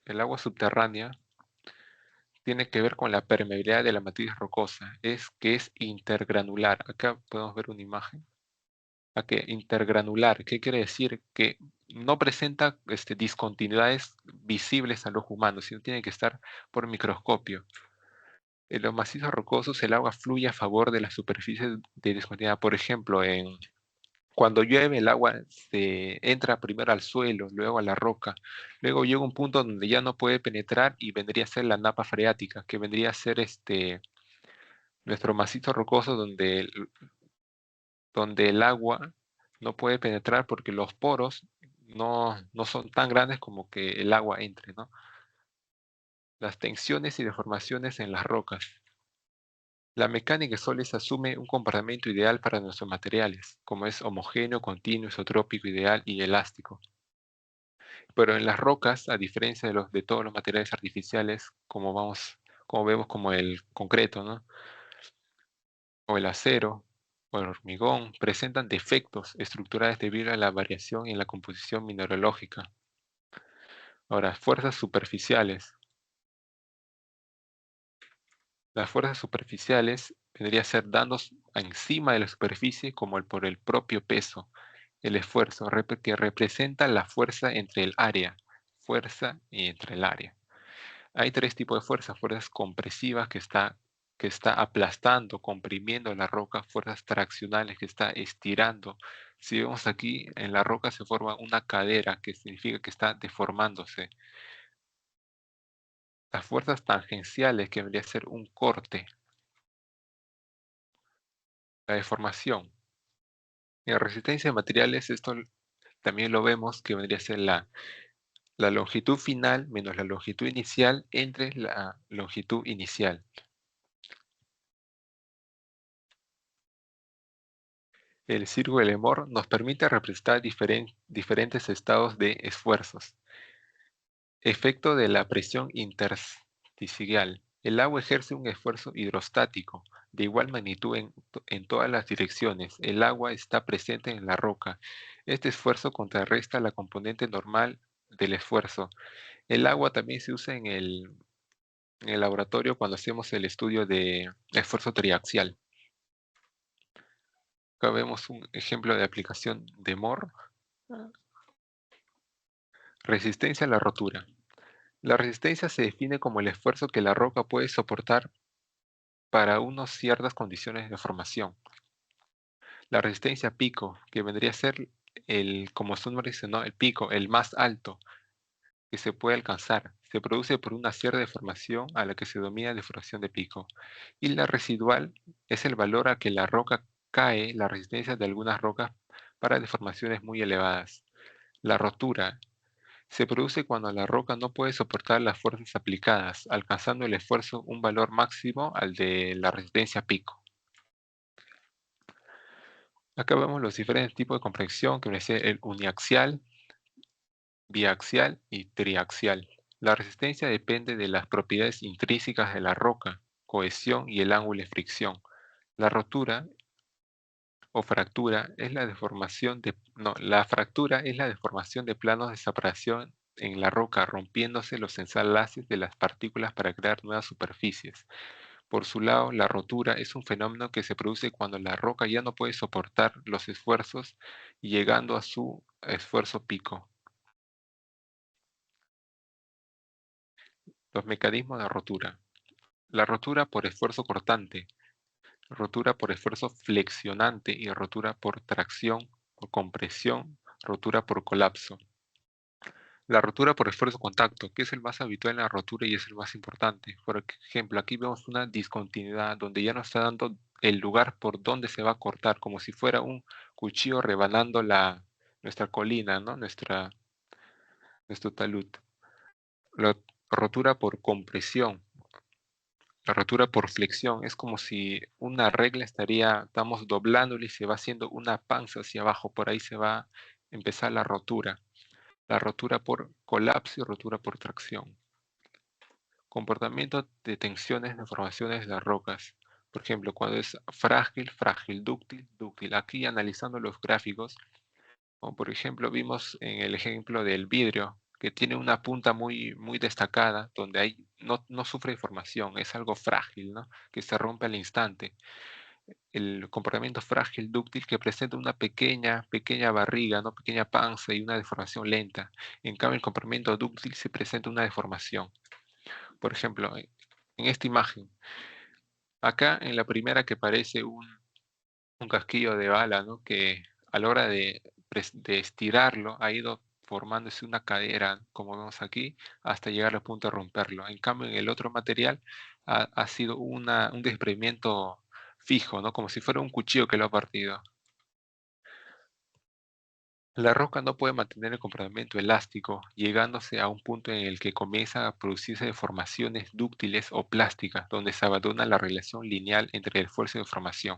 el agua subterránea tiene que ver con la permeabilidad de la matriz rocosa, que es intergranular. Acá podemos ver una imagen. Intergranular, ¿qué quiere decir? Que no presenta discontinuidades visibles al ojo humano, sino tiene que estar por microscopio. En los macizos rocosos el agua fluye a favor de la superficie de discontinuidad. Por ejemplo, cuando llueve el agua se entra primero al suelo, luego a la roca, luego llega un punto donde ya no puede penetrar y vendría a ser la napa freática, que vendría a ser nuestro macizo rocoso donde el agua no puede penetrar porque los poros no son tan grandes como que el agua entre, ¿no? Las tensiones y deformaciones en las rocas. La mecánica sólida asume un comportamiento ideal para nuestros materiales, como es homogéneo, continuo, isotrópico, ideal y elástico. Pero en las rocas, a diferencia de todos los materiales artificiales, como vemos como el concreto, ¿no? O el acero, o el hormigón, presentan defectos estructurales debido a la variación en la composición mineralógica. Ahora, fuerzas superficiales. Las fuerzas superficiales vendría a ser daños encima de la superficie como por el propio peso, el esfuerzo, que representa la fuerza entre el área, fuerza y entre el área. Hay tres tipos de fuerzas: fuerzas compresivas que está aplastando, comprimiendo la roca; fuerzas traccionales que está estirando. Si vemos aquí, en la roca se forma una cadera, que significa que está deformándose. Las fuerzas tangenciales, que vendría a ser un corte. La deformación. En resistencia de materiales, esto también lo vemos, que vendría a ser la longitud final menos la longitud inicial entre la longitud inicial. El círculo de Lemort nos permite representar diferentes estados de esfuerzos. Efecto de la presión intersticial. El agua ejerce un esfuerzo hidrostático de igual magnitud en todas las direcciones. El agua está presente en la roca. Este esfuerzo contrarresta la componente normal del esfuerzo. El agua también se usa en el laboratorio cuando hacemos el estudio de esfuerzo triaxial. Acá vemos un ejemplo de aplicación de Moore. Resistencia a la rotura. La resistencia se define como el esfuerzo que la roca puede soportar para unas ciertas condiciones de formación. La resistencia pico, que vendría a ser como su nombre dice, ¿no? El pico, el más alto que se puede alcanzar. se produce por una cierta deformación a la que se denomina deformación de pico. Y la residual es el valor a que la roca cae, la resistencia de algunas rocas para deformaciones muy elevadas. La rotura se produce cuando la roca no puede soportar las fuerzas aplicadas, alcanzando el esfuerzo un valor máximo al de la resistencia pico. Acá vemos los diferentes tipos de compresión, que viene a ser el uniaxial, biaxial y triaxial. La resistencia depende de las propiedades intrínsecas de la roca, cohesión y el ángulo de fricción. La rotura o fractura es la deformación la fractura es la deformación de planos de separación en la roca, rompiéndose los enlaces de las partículas para crear nuevas superficies. Por su lado, la rotura es un fenómeno que se produce cuando la roca ya no puede soportar los esfuerzos, llegando a su esfuerzo pico. Los mecanismos de rotura. La rotura por esfuerzo cortante, rotura por esfuerzo flexionante y rotura por tracción o compresión, rotura por colapso. La rotura por esfuerzo contacto, que es el más habitual en la rotura y es el más importante. Por ejemplo, aquí vemos una discontinuidad donde ya no está dando el lugar por donde se va a cortar, como si fuera un cuchillo rebanando nuestra colina, ¿no? Nuestro talud. La rotura por compresión. La rotura por flexión es como si una regla estamos doblándola y se va haciendo una panza hacia abajo. Por ahí se va a empezar la rotura. La rotura por colapso y rotura por tracción. Comportamiento de tensiones, deformaciones de las rocas. Por ejemplo, cuando es frágil, frágil, dúctil, dúctil. Aquí analizando los gráficos, como por ejemplo vimos en el ejemplo del vidrio, que tiene una punta muy, muy destacada, donde no sufre deformación, es algo frágil, ¿no? Que se rompe al instante. El comportamiento frágil dúctil que presenta una pequeña barriga, ¿no? Pequeña panza y una deformación lenta. En cambio, el comportamiento dúctil se presenta una deformación. Por ejemplo, en esta imagen, acá en la primera que parece un casquillo de bala, ¿no? Que a la hora de estirarlo ha ido formándose una cadera, como vemos aquí, hasta llegar al punto de romperlo. En cambio, en el otro material ha sido un desprendimiento fijo, ¿no? Como si fuera un cuchillo que lo ha partido. La roca no puede mantener el comportamiento elástico, llegándose a un punto en el que comienzan a producirse deformaciones dúctiles o plásticas, donde se abandona la relación lineal entre el esfuerzo y deformación.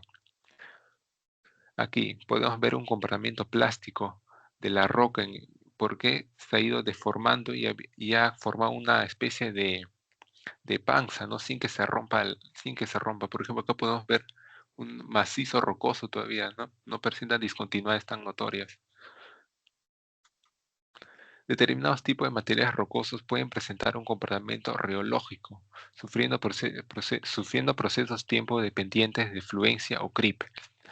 Aquí podemos ver un comportamiento plástico de la roca, porque se ha ido deformando y ha formado una especie de panza, ¿no? Sin que se rompa. Por ejemplo, acá podemos ver un macizo rocoso todavía, ¿no? No presenta discontinuidades tan notorias. Determinados tipos de materiales rocosos pueden presentar un comportamiento reológico, sufriendo procesos tiempo dependientes de fluencia o creep.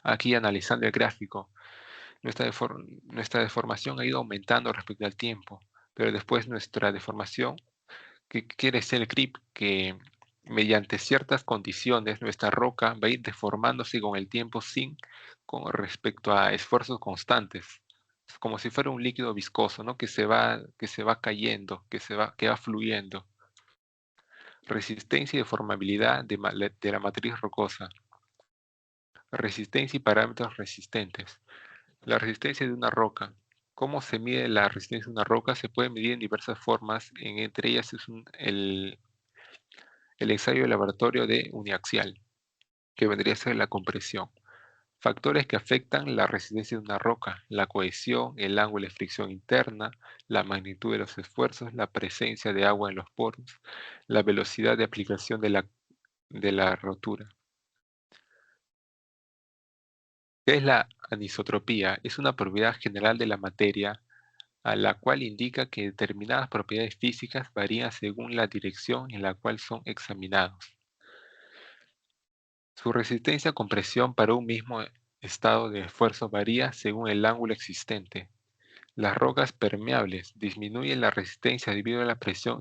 Aquí analizando el gráfico, nuestra deformación ha ido aumentando respecto al tiempo, pero después nuestra deformación, que quiere ser el creep, que mediante ciertas condiciones nuestra roca va a ir deformándose con el tiempo con respecto a esfuerzos constantes, como si fuera un líquido viscoso, ¿no? Que se va cayendo, que va fluyendo. Resistencia y deformabilidad de la matriz rocosa. Resistencia y parámetros resistentes. La resistencia de una roca. ¿Cómo se mide la resistencia de una roca? Se puede medir en diversas formas, entre ellas es el ensayo de laboratorio de uniaxial, que vendría a ser la compresión. Factores que afectan la resistencia de una roca: la cohesión, el ángulo de fricción interna, la magnitud de los esfuerzos, la presencia de agua en los poros, la velocidad de aplicación de la rotura. ¿Qué es la anisotropía? Es una propiedad general de la materia a la cual indica que determinadas propiedades físicas varían según la dirección en la cual son examinados. Su resistencia a compresión para un mismo estado de esfuerzo varía según el ángulo existente. Las rocas permeables disminuyen la resistencia debido a la presión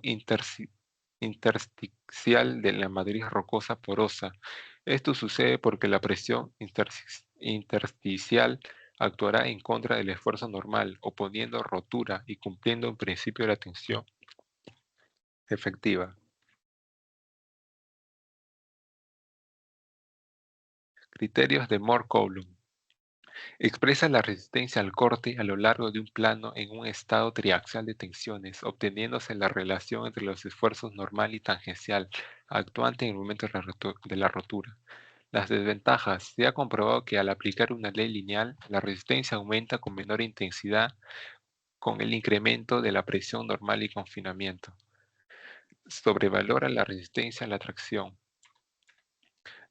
intersticial de la matriz rocosa porosa. Esto sucede porque la presión intersticial actuará en contra del esfuerzo normal, oponiendo rotura y cumpliendo el principio de la tensión. efectiva. Criterios de Moore-Coulomb. Expresa la resistencia al corte a lo largo de un plano en un estado triaxial de tensiones, obteniéndose la relación entre los esfuerzos normal y tangencial actuante en el momento de la rotura. Las desventajas. Se ha comprobado que al aplicar una ley lineal, la resistencia aumenta con menor intensidad con el incremento de la presión normal y confinamiento. Sobrevalora la resistencia a la tracción.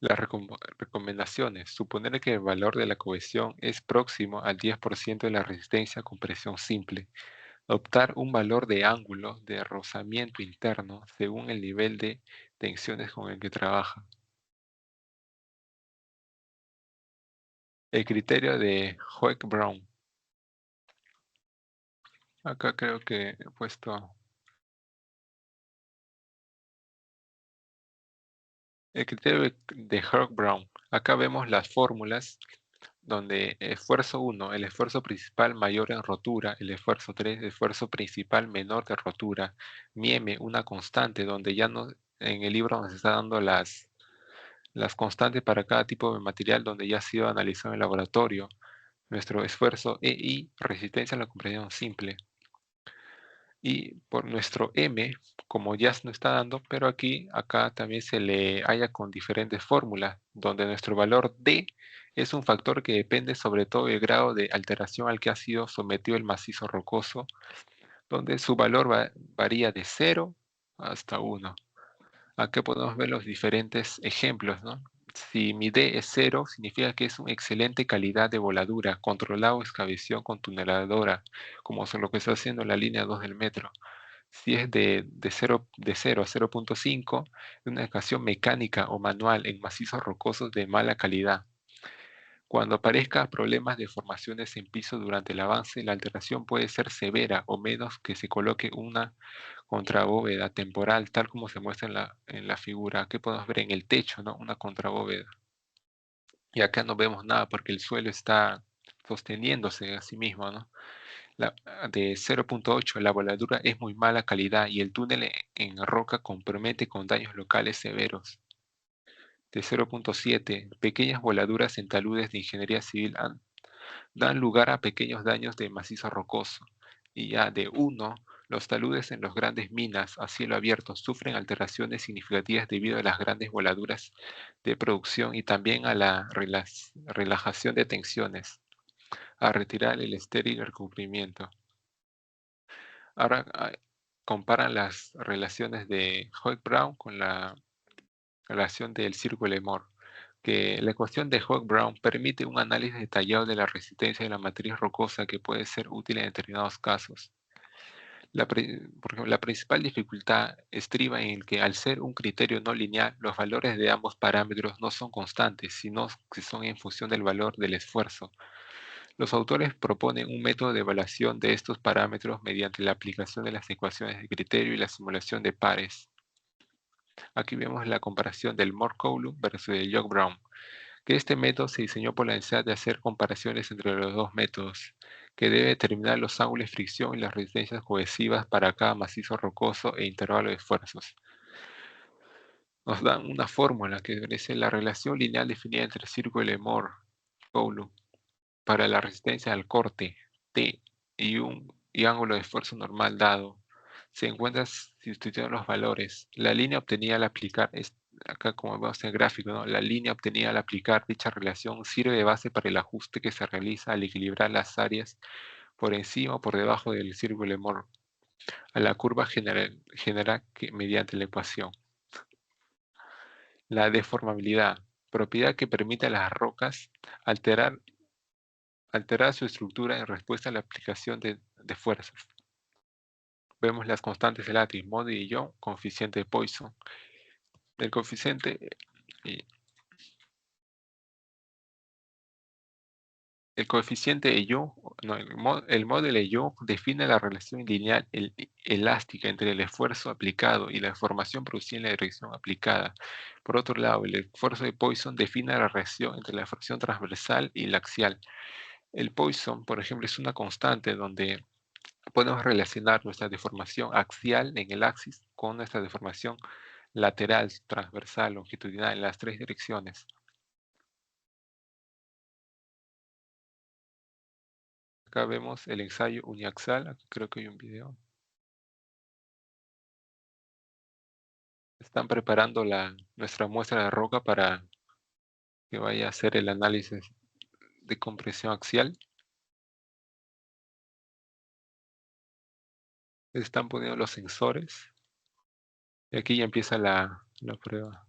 Las recomendaciones. Suponer que el valor de la cohesión es próximo al 10% de la resistencia con presión simple. Optar un valor de ángulo de rozamiento interno según el nivel de tensiones con el que trabaja. El criterio de Hoek-Brown. Acá creo que he puesto el criterio de Hoek-Brown. Acá vemos las fórmulas donde esfuerzo 1, el esfuerzo principal mayor en rotura, el esfuerzo 3, el esfuerzo principal menor de rotura, mi m, una constante, donde ya no, en el libro nos está dando las constantes para cada tipo de material, donde ya ha sido analizado en el laboratorio, nuestro esfuerzo EI, resistencia a la compresión simple. Y por nuestro M, como ya nos está dando, pero acá también se le halla con diferentes fórmulas, donde nuestro valor D es un factor que depende sobre todo del grado de alteración al que ha sido sometido el macizo rocoso, donde su valor varía de 0 hasta 1. Aquí podemos ver los diferentes ejemplos, ¿no? Si mi D es 0, significa que es una excelente calidad de voladura, controlado excavación con tuneladora, como es lo que está haciendo la línea 2 del metro. Si es de 0 a 0.5, es una excavación mecánica o manual en macizos rocosos de mala calidad. Cuando aparezcan problemas de formaciones en piso durante el avance, la alteración puede ser severa o menos que se coloque una contrabóveda temporal, tal como se muestra en la figura. Aquí podemos ver en el techo, ¿no? Una contrabóveda. Y acá no vemos nada porque el suelo está sosteniéndose a sí mismo, ¿no? De 0.8, la voladura es muy mala calidad y el túnel en roca compromete con daños locales severos. De 0.7, pequeñas voladuras en taludes de ingeniería civil dan lugar a pequeños daños de macizo rocoso. Y ya de 1, los taludes en las grandes minas a cielo abierto sufren alteraciones significativas debido a las grandes voladuras de producción y también a la relajación de tensiones, a retirar el estéril recubrimiento. Ahora comparan las relaciones de Hoek-Brown con la relación del círculo de Moore, que la ecuación de Hoek-Brown permite un análisis detallado de la resistencia de la matriz rocosa que puede ser útil en determinados casos. Por ejemplo, la principal dificultad estriba en el que al ser un criterio no lineal, los valores de ambos parámetros no son constantes, sino que son en función del valor del esfuerzo. Los autores proponen un método de evaluación de estos parámetros mediante la aplicación de las ecuaciones de criterio y la simulación de pares. Aquí vemos la comparación del Moore-Coulomb versus el Young-Brown, que este método se diseñó por la necesidad de hacer comparaciones entre los dos métodos, que debe determinar los ángulos de fricción y las resistencias cohesivas para cada macizo rocoso e intervalo de esfuerzos. Nos dan una fórmula que dice la relación lineal definida entre el círculo de Moore-Coulomb para la resistencia al corte T y ángulo de esfuerzo normal dado. Se encuentra sustituyendo los valores. La línea obtenida al aplicar, acá como vemos en el gráfico, ¿no? La línea obtenida al aplicar dicha relación sirve de base para el ajuste que se realiza al equilibrar las áreas por encima o por debajo del círculo de Moore a la curva general mediante la ecuación. La deformabilidad, propiedad que permite a las rocas alterar su estructura en respuesta a la aplicación de fuerzas. Vemos las constantes de Lattice, Modi y Young, coeficiente de Poisson. El coeficiente de Young, no, el modelo de Young define la relación lineal elástica entre el esfuerzo aplicado y la deformación producida en la dirección aplicada. Por otro lado, el esfuerzo de Poisson define la relación entre la fricción transversal y la axial. El Poisson, por ejemplo, es una constante donde podemos relacionar nuestra deformación axial en el axis con nuestra deformación lateral, transversal, longitudinal en las tres direcciones. Acá vemos el ensayo uniaxial, aquí creo que hay un video. Están preparando nuestra muestra de roca para que vaya a hacer el análisis de compresión axial. Están poniendo los sensores. Y aquí ya empieza la prueba.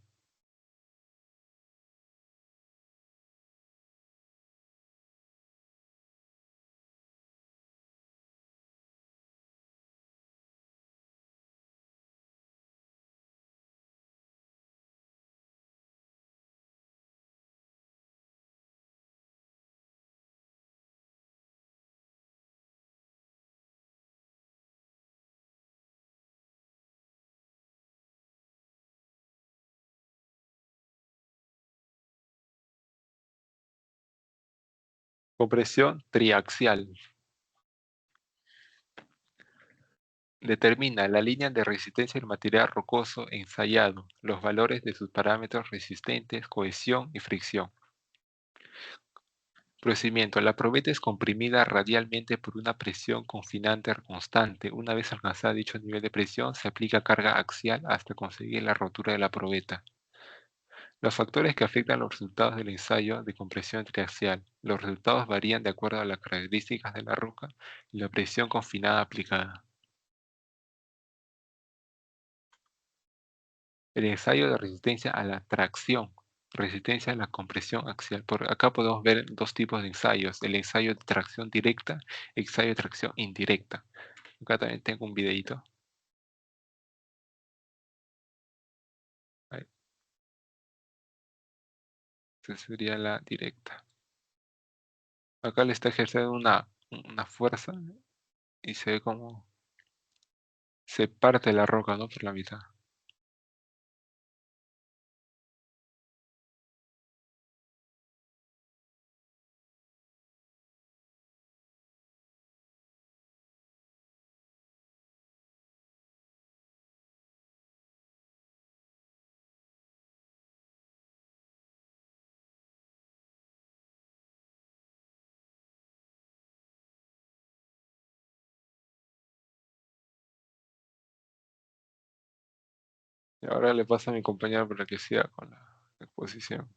Compresión triaxial. Determina la línea de resistencia del material rocoso ensayado, los valores de sus parámetros resistentes, cohesión y fricción. Procedimiento. La probeta es comprimida radialmente por una presión confinante constante. Una vez alcanzada dicho nivel de presión, se aplica carga axial hasta conseguir la rotura de la probeta. Los factores que afectan los resultados del ensayo de compresión triaxial. Los resultados varían de acuerdo a las características de la roca y la presión confinada aplicada. El ensayo de resistencia a la tracción. Resistencia a la compresión axial. Por acá podemos ver dos tipos de ensayos. El ensayo de tracción directa y el ensayo de tracción indirecta. Acá también tengo un videito. Ahí. Esta sería la directa. Acá le está ejerciendo una fuerza y se ve como se parte la roca, ¿no? Por la mitad. Y ahora le paso a mi compañero para que siga con la exposición.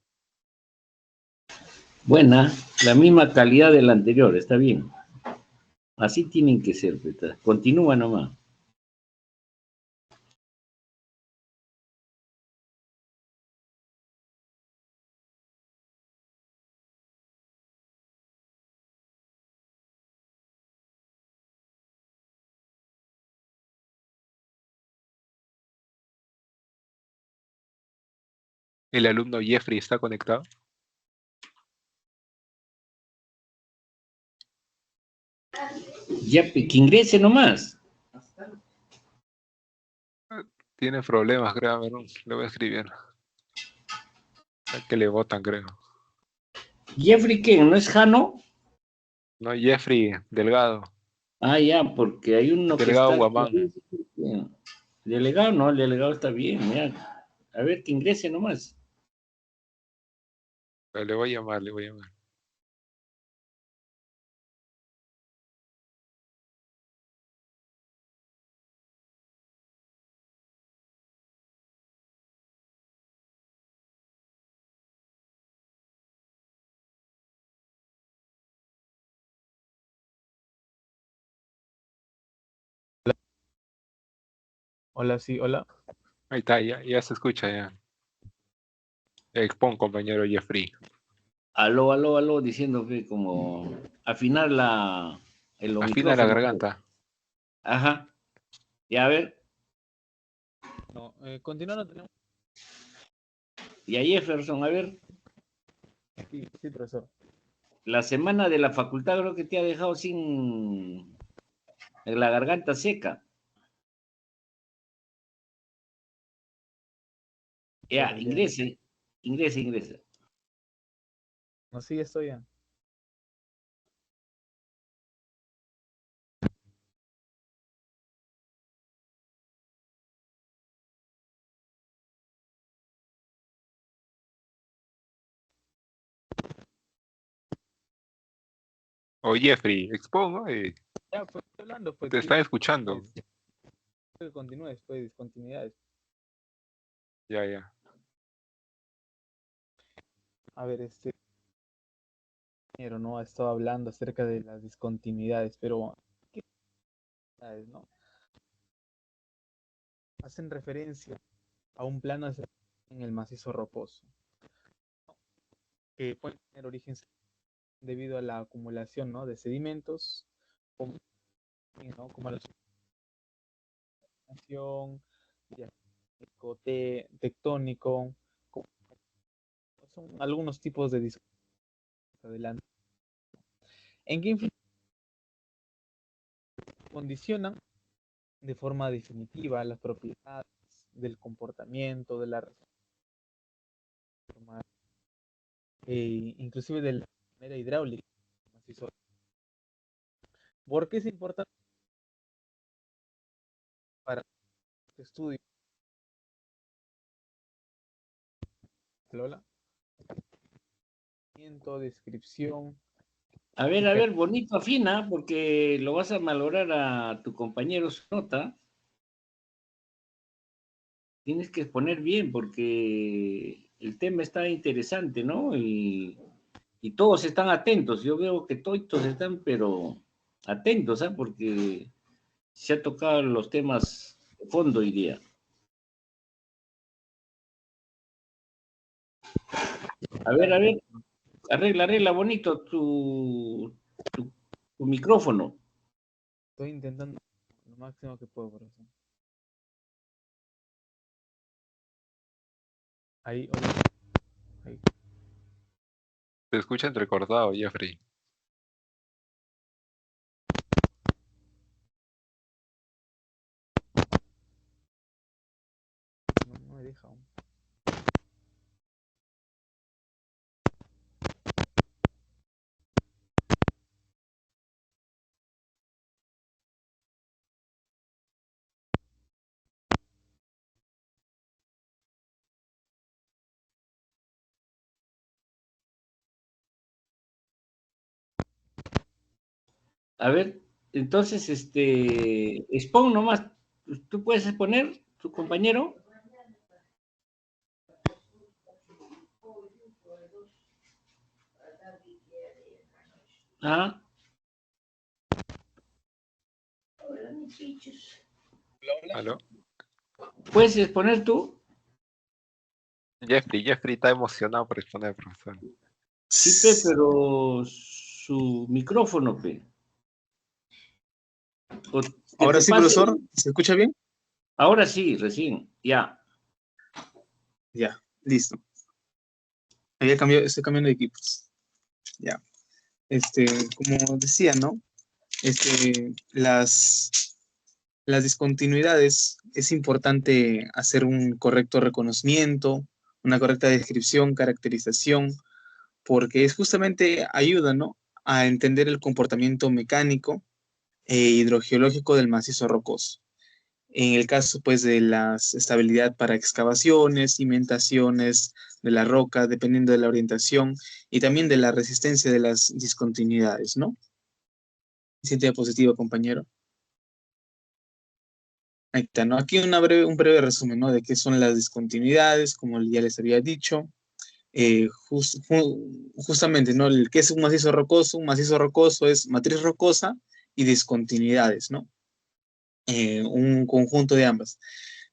Buena, la misma calidad de la anterior, está bien. Así tienen que ser, Peta. Continúa nomás. ¿El alumno Jeffrey está conectado? Ya, que ingrese nomás. Tiene problemas, creo, le voy a escribir. Que le votan, creo. Jeffrey, ¿quién? ¿No es Jano? No, Jeffrey Delgado. Ah, ya, porque hay uno que Delgado está... Guamán. Delegado, no, el delegado está bien, ya. A ver, que ingrese nomás. Le voy a llamar, le voy a llamar. Hola, sí, hola. Ahí está, ya se escucha ya. Expon, compañero Jeffrey. Aló, aló, aló, diciendo que como afinar los Afina la micrófonos. garganta. Ajá. Y a ver, No, continuando, tenemos. y a Jefferson, a ver, Sí, sí, profesor. la semana de la facultad creo que te ha dejado sin la garganta seca. Ya, ingrese, ingrese, ingrese. No, sí, estoy ya. O Jeffrey, expongo, Ya, pues estoy hablando, pues. te están escuchando. Que continúes, pues, discontinuidades. Ya, ya. A ver, compañero, ¿no? Ha estado hablando acerca de las discontinuidades, pero ¿qué discontinuidades, no? Hacen referencia a un plano en el macizo rocoso, que puede tener origen debido a la acumulación, ¿no? De sedimentos, como, ¿no? Como la sublimación, dialéctico, tectónico, son algunos tipos de discontinuidades. Adelante. ¿En qué condicionan de forma definitiva las propiedades del comportamiento, de la reforma, inclusive de la manera hidráulica? ¿Por qué es importante para este estudio? Lola, descripción. A ver, bonito, afina, porque lo vas a malograr a tu compañero su nota. Tienes que exponer bien, porque el tema está interesante, ¿no? Y todos están atentos. Yo veo que todos están, pero atentos, ¿ah? Porque se ha tocado los temas de fondo hoy día. A ver, arregla bonito tu micrófono. Estoy intentando lo máximo que puedo, profesor. Ahí, ahí. Te escucha entrecortado, Jeffrey. No me deja aún. A ver, entonces, expon nomás. ¿Tú puedes exponer, tu compañero? Ah, ¿Aló? ¿puedes exponer tú? Jeffrey está emocionado por exponer, profesor. Sí, pero su micrófono, pe. O que Ahora te sí, pase. profesor, ¿se escucha bien? Ahora sí, recién, ya. Ya, listo. Había cambiado, estoy cambiando de equipos. Ya. Como decía, ¿no? Las discontinuidades es importante hacer un correcto reconocimiento, una correcta descripción, caracterización, porque es justamente ayuda, ¿no? A entender el comportamiento mecánico e hidrogeológico del macizo rocoso. En el caso, pues, de la estabilidad para excavaciones, cimentaciones de la roca, dependiendo de la orientación y también de la resistencia de las discontinuidades, ¿no? Siguiente diapositiva, compañero. Ahí está, ¿no? Aquí un breve resumen, ¿no? De qué son las discontinuidades, como ya les había dicho. Justamente, ¿no? ¿Qué es un macizo rocoso? Un macizo rocoso es matriz rocosa y discontinuidades, ¿no? Un conjunto de ambas.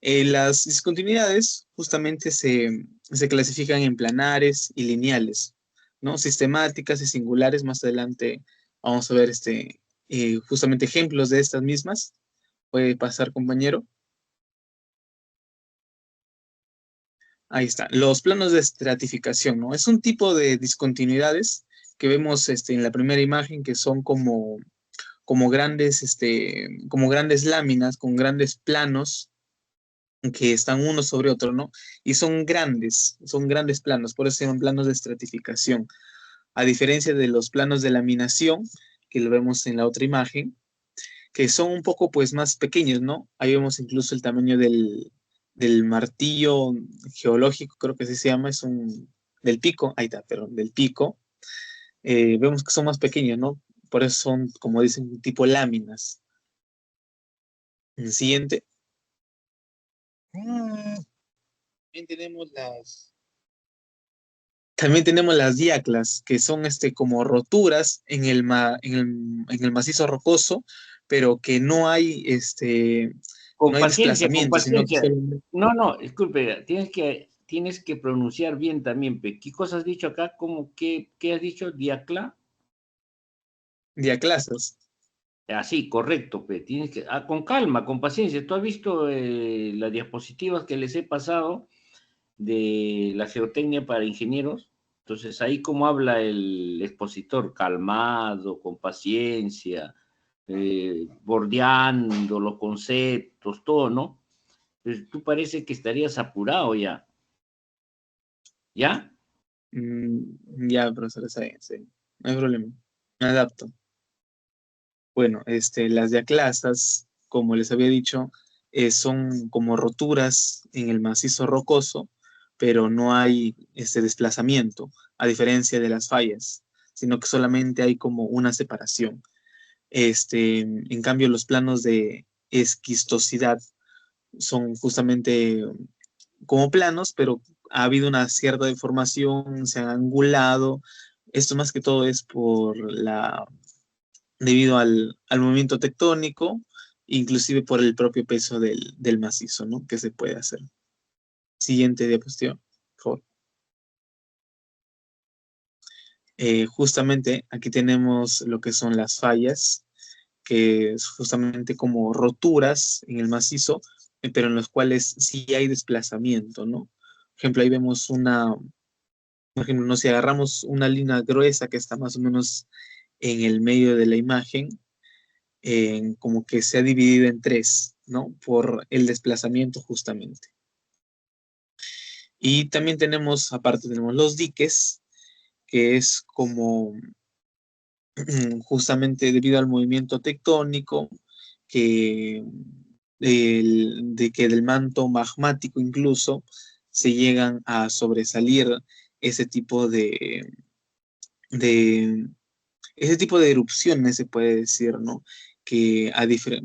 Las discontinuidades justamente se clasifican en planares y lineales, ¿no? Sistemáticas y singulares. Más adelante vamos a ver justamente ejemplos de estas mismas. Puede pasar, compañero. Ahí está. Los planos de estratificación, ¿no? Es un tipo de discontinuidades que vemos en la primera imagen que son como grandes láminas con grandes planos que están uno sobre otro, ¿no? Y son grandes planos, por eso se llaman planos de estratificación. A diferencia de los planos de laminación, que lo vemos en la otra imagen, que son un poco pues más pequeños, ¿no? Ahí vemos incluso el tamaño del martillo geológico, creo que así se llama, del pico, ahí está, perdón, del pico. Vemos que son más pequeños, ¿no? Por eso son, como dicen, tipo láminas. El siguiente. También tenemos las diaclas, que son como roturas en el macizo rocoso, pero que no hay, no Con hay paciencia, con desplazamiento, sino que paciencia. solamente No, disculpe, tienes que pronunciar bien también, pe. ¿Qué cosa has dicho acá? ¿Qué has dicho? ¿Diacla? diaclasas. Así, correcto, pe. Con calma, con paciencia. ¿Tú has visto las diapositivas que les he pasado de la geotecnia para ingenieros? Entonces, ahí como habla el expositor, calmado, con paciencia, bordeando los conceptos, todo, ¿no? Pues tú parece que estarías apurado ya. ¿Ya? Ya, profesor, está bien, sí, no hay problema. Me adapto. Bueno, las diaclasas, como les había dicho, son como roturas en el macizo rocoso, pero no hay este desplazamiento, a diferencia de las fallas, sino que solamente hay como una separación. En cambio, los planos de esquistosidad son justamente como planos, pero ha habido una cierta deformación, se han angulado. Esto más que todo es debido al movimiento tectónico, inclusive por el propio peso del macizo, ¿no? Que se puede hacer. Siguiente diapositiva, por favor. Justamente aquí tenemos lo que son las fallas, que es justamente como roturas en el macizo, pero en los cuales sí hay desplazamiento, ¿no? Por ejemplo, ahí vemos por ejemplo, no sé, si agarramos una línea gruesa que está más o menos en el medio de la imagen, como que se ha dividido en tres, ¿no? Por el desplazamiento justamente. Y también aparte tenemos los diques, que es como justamente debido al movimiento tectónico, que de que del manto magmático incluso se llegan a sobresalir ese tipo de ese tipo de erupciones, se puede decir, ¿no? Que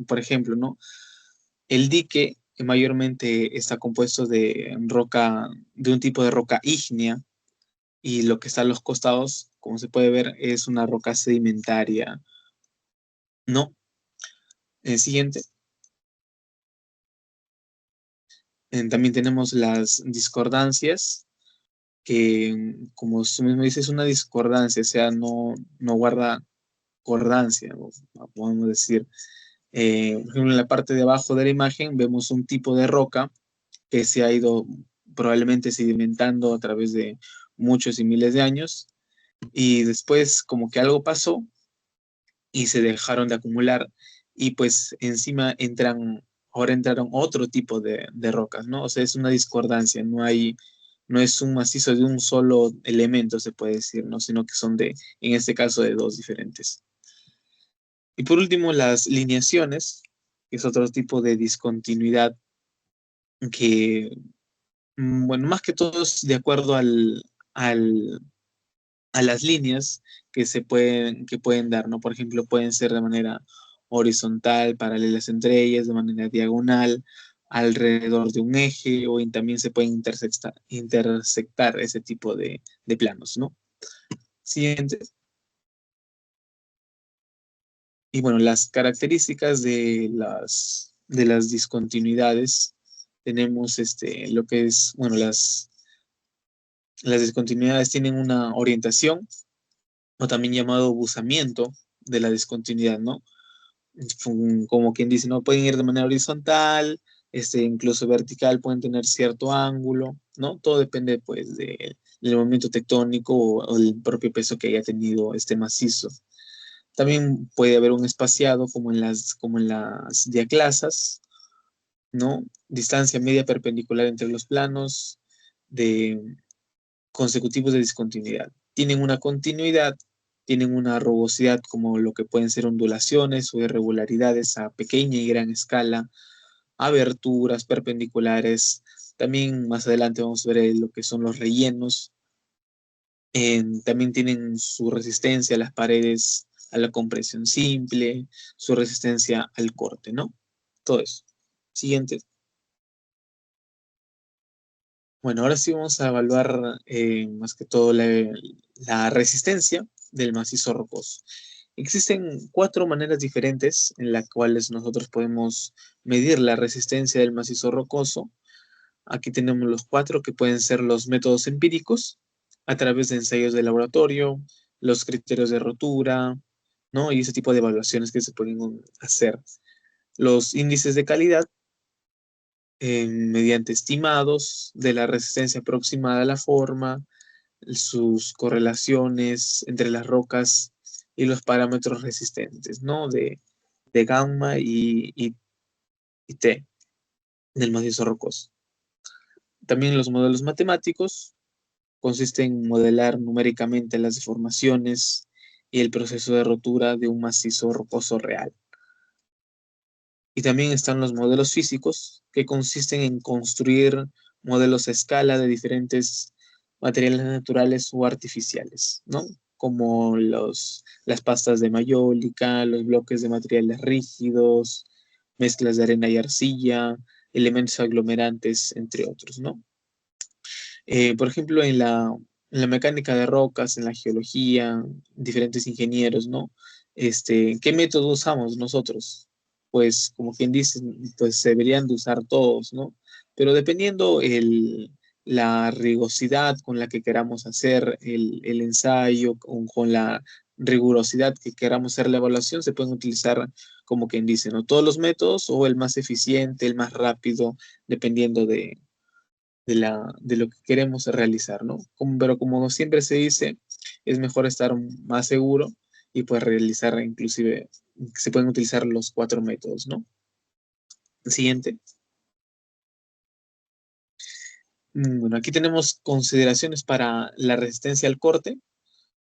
por ejemplo, ¿no? El dique mayormente está compuesto de roca, de un tipo de roca ígnea, y lo que está a los costados, como se puede ver, es una roca sedimentaria, ¿no? El siguiente. También tenemos las discordancias, que como su mismo dice, es una discordancia, o sea, no guarda concordancia, ¿no? Podemos decir. Por ejemplo, en la parte de abajo de la imagen vemos un tipo de roca que se ha ido probablemente sedimentando a través de muchos y miles de años, y después como que algo pasó y se dejaron de acumular, y pues encima ahora entraron otro tipo de rocas, ¿no? O sea, es una discordancia, no es un macizo de un solo elemento, se puede decir, ¿no? Sino que son en este caso, de dos diferentes. Y por último, las lineaciones, que es otro tipo de discontinuidad que, bueno, más que todo es de acuerdo a las líneas que pueden dar, ¿no? Por ejemplo, pueden ser de manera horizontal, paralelas entre ellas, de manera diagonal, alrededor de un eje, o también se pueden intersectar ese tipo de planos, ¿no? Siguiente. Y bueno, las características de las discontinuidades, tenemos lo que es, bueno, las discontinuidades tienen una orientación, o también llamado buzamiento de la discontinuidad, ¿no? Como quien dice, no pueden ir de manera horizontal, incluso vertical, pueden tener cierto ángulo, ¿no? Todo depende, pues, del movimiento tectónico, o del propio peso que haya tenido este macizo. También puede haber un espaciado, como en las diaclasas, ¿no? Distancia media perpendicular entre los planos de consecutivos de discontinuidad. Tienen una continuidad, tienen una rugosidad, como lo que pueden ser ondulaciones o irregularidades a pequeña y gran escala, aberturas perpendiculares. También más adelante vamos a ver lo que son los rellenos. También tienen su resistencia a las paredes a la compresión simple, su resistencia al corte, ¿no? Todo eso. Siguiente. Bueno, ahora sí vamos a evaluar más que todo la resistencia del macizo rocoso. Existen 4 maneras diferentes en las cuales nosotros podemos medir la resistencia del macizo rocoso. Aquí tenemos los 4 que pueden ser los métodos empíricos, a través de ensayos de laboratorio, los criterios de rotura, ¿no? Y ese tipo de evaluaciones que se pueden hacer. Los índices de calidad, mediante estimados de la resistencia aproximada a la forma, sus correlaciones entre las rocas y los parámetros resistentes, ¿no? De gamma y T del macizo rocoso. También los modelos matemáticos consisten en modelar numéricamente las deformaciones y el proceso de rotura de un macizo rocoso real. Y también están los modelos físicos, que consisten en construir modelos a escala de diferentes materiales naturales o artificiales, ¿no? Como las pastas de mayólica, los bloques de materiales rígidos, mezclas de arena y arcilla, elementos aglomerantes, entre otros, ¿no? Por ejemplo, en la mecánica de rocas, en la geología, diferentes ingenieros, ¿no? ¿Qué método usamos nosotros? Pues, como quien dice, pues se deberían de usar todos, ¿no? Pero dependiendo la rigurosidad con la que queramos hacer el ensayo, con la rigurosidad que queramos hacer la evaluación, se pueden utilizar, como quien dice, ¿no? Todos los métodos o el más eficiente, el más rápido, dependiendo de lo que queremos realizar, ¿no? Pero como siempre se dice, es mejor estar más seguro y pues realizar inclusive, se pueden utilizar los 4 métodos, ¿no? Siguiente. Bueno, aquí tenemos consideraciones para la resistencia al corte.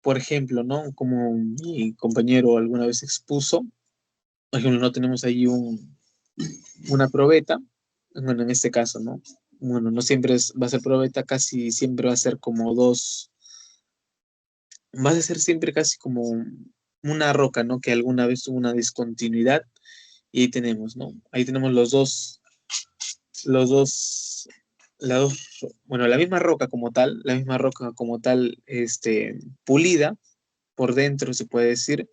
Por ejemplo, ¿no? Como mi compañero alguna vez expuso, por ejemplo, no tenemos ahí una probeta, bueno, en este caso, ¿no? Bueno, no siempre va a ser probeta, casi siempre va a ser como va a ser siempre casi como una roca, ¿no? Que alguna vez tuvo una discontinuidad y ahí tenemos, ¿no? Ahí tenemos los dos, bueno, la misma roca como tal, pulida por dentro, se puede decir,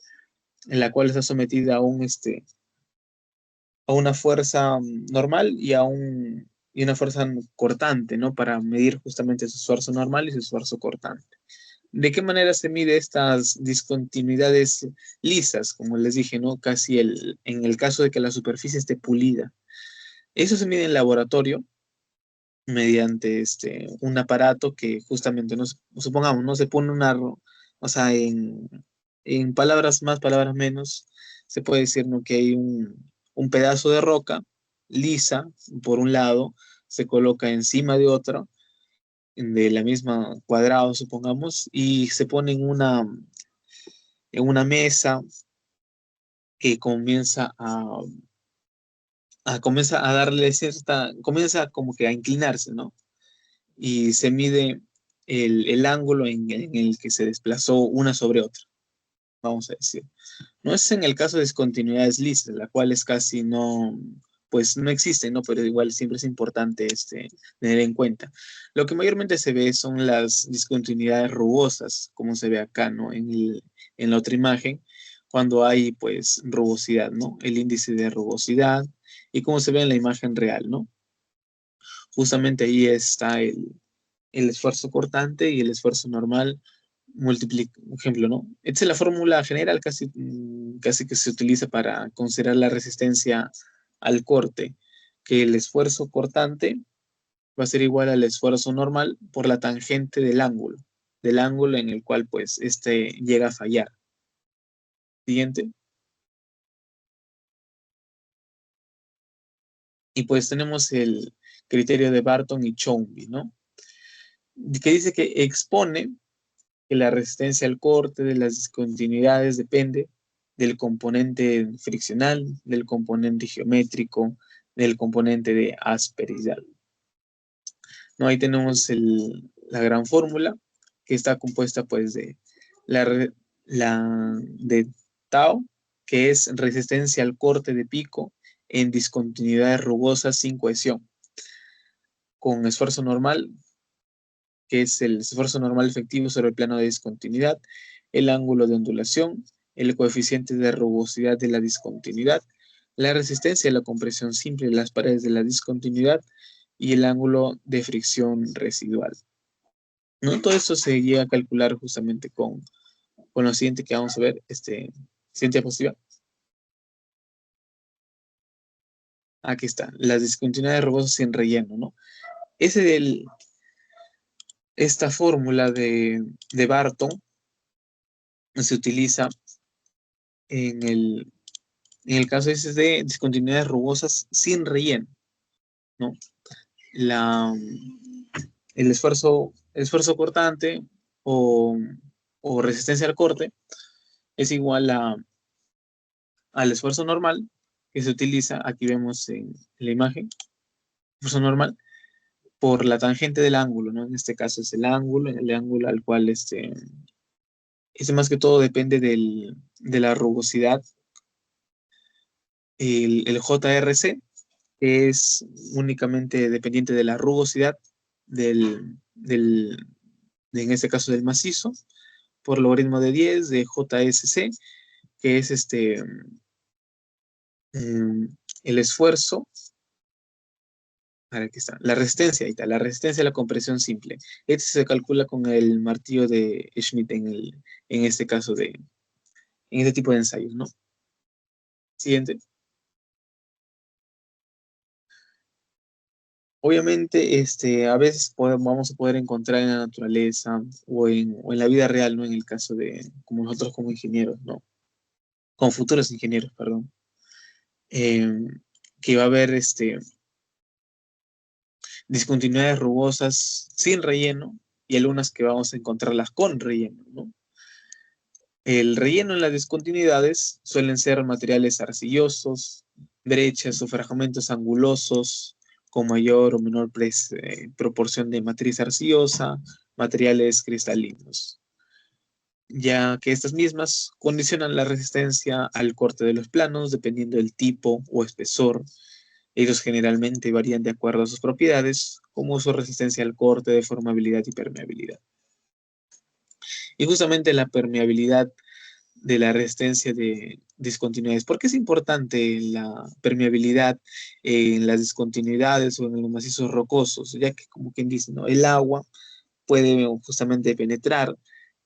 en la cual está sometida a una fuerza normal y una fuerza cortante, ¿no? Para medir justamente su esfuerzo normal y su esfuerzo cortante. ¿De qué manera se mide estas discontinuidades lisas? Como les dije, ¿no? Casi en el caso de que la superficie esté pulida. Eso se mide en laboratorio mediante un aparato que justamente, no, supongamos, no se pone o sea, en palabras más, palabras menos, se puede decir, ¿no? Que hay un pedazo de roca lisa, por un lado, se coloca encima de otro, de la misma cuadrado, supongamos, y se pone en una mesa que comienza a darle comienza como que a inclinarse, ¿no? Y se mide el ángulo en el que se desplazó una sobre otra, vamos a decir. No es en el caso de discontinuidades lisas, la cual es casi no, pues no existe, ¿no? Pero igual siempre es importante tener en cuenta. Lo que mayormente se ve son las discontinuidades rugosas, como se ve acá, ¿no? En la otra imagen, cuando hay, pues, rugosidad, ¿no? El índice de rugosidad y como se ve en la imagen real, ¿no? Justamente ahí está el esfuerzo cortante y el esfuerzo normal ejemplo, ¿no? Esta es la fórmula general casi que se utiliza para considerar la resistencia al corte, que el esfuerzo cortante va a ser igual al esfuerzo normal por la tangente del ángulo en el cual pues llega a fallar. Siguiente. Y pues tenemos el criterio de Barton y Choumby, ¿no? Que dice que expone que la resistencia al corte de las discontinuidades depende del componente friccional, del componente geométrico, del componente de asperidad. ¿No? Ahí tenemos la gran fórmula que está compuesta pues de tau, que es resistencia al corte de pico en discontinuidades rugosas sin cohesión, con esfuerzo normal, que es el esfuerzo normal efectivo sobre el plano de discontinuidad, el ángulo de ondulación, el coeficiente de rugosidad de la discontinuidad, la resistencia a la compresión simple de las paredes de la discontinuidad y el ángulo de fricción residual. ¿No? Todo esto se llega a calcular justamente con lo siguiente que vamos a ver, siguiente diapositiva. Aquí está, las discontinuidades rugosas sin relleno, ¿no? Esta fórmula de Barton se utiliza en el caso ese de discontinuidades rugosas sin relleno, ¿no? El esfuerzo cortante o resistencia al corte es igual al esfuerzo normal que se utiliza, aquí vemos en la imagen, esfuerzo normal, por la tangente del ángulo, ¿no? En este caso es el ángulo al cual más que todo depende de la rugosidad. El JRC es únicamente dependiente de la rugosidad en este caso del macizo, por logaritmo de 10 de JSC, que es el esfuerzo. Aquí está, la resistencia, ahí está, la resistencia a la compresión simple. Este se calcula con el martillo de Schmidt en este caso en este tipo de ensayos, ¿no? Siguiente. Obviamente, a veces vamos a poder encontrar en la naturaleza o en la vida real, ¿no? En el caso de, como nosotros como ingenieros, ¿no? Como futuros ingenieros, perdón. Que va a haber discontinuidades rugosas sin relleno y algunas que vamos a encontrarlas con relleno, ¿no? El relleno en las discontinuidades suelen ser materiales arcillosos, brechas o fragmentos angulosos con mayor o menor proporción de matriz arcillosa, materiales cristalinos, ya que estas mismas condicionan la resistencia al corte de los planos dependiendo del tipo o espesor. Ellos generalmente varían de acuerdo a sus propiedades, como su resistencia al corte, deformabilidad y permeabilidad. Y justamente la permeabilidad de la resistencia de discontinuidades. ¿Por qué es importante la permeabilidad en las discontinuidades o en los macizos rocosos? Ya que, como quien dice, ¿no? El agua puede justamente penetrar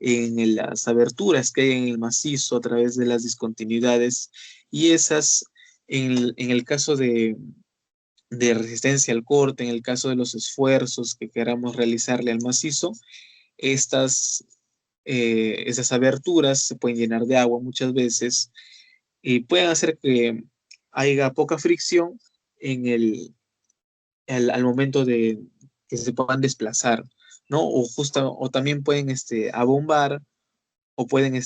en las aberturas que hay en el macizo a través de las discontinuidades y esas, en el caso de resistencia al corte, en el caso de los esfuerzos que queramos realizarle al macizo, esas aberturas se pueden llenar de agua muchas veces y pueden hacer que haya poca fricción al momento de que se puedan desplazar, ¿no? O también pueden abombar o pueden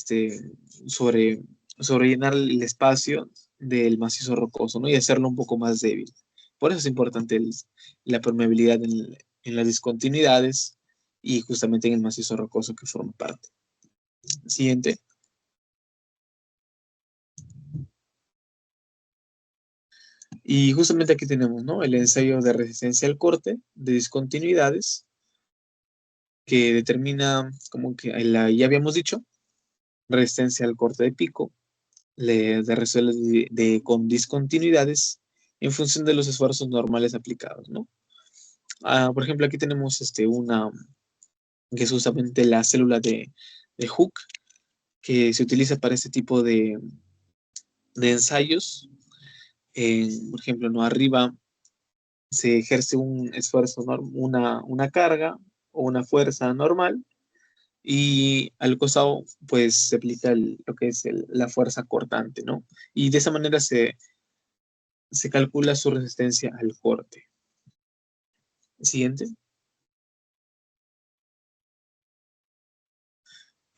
sobrellenar el espacio del macizo rocoso, ¿no? Y hacerlo un poco más débil. Por eso es importante la permeabilidad en las discontinuidades y justamente en el macizo rocoso que forma parte. Siguiente. Y justamente aquí tenemos, ¿no? El ensayo de resistencia al corte de discontinuidades que determina, como que ya habíamos dicho, resistencia al corte de pico, de resuelve con discontinuidades en función de los esfuerzos normales aplicados, ¿no? Por ejemplo, aquí tenemos una que es justamente la célula de Hooke, que se utiliza para este tipo de ensayos. Por ejemplo, ¿no? Arriba se ejerce un esfuerzo, una carga o una fuerza normal, y al costado pues se aplica lo que es la fuerza cortante, ¿no? Y de esa manera se calcula su resistencia al corte. Siguiente.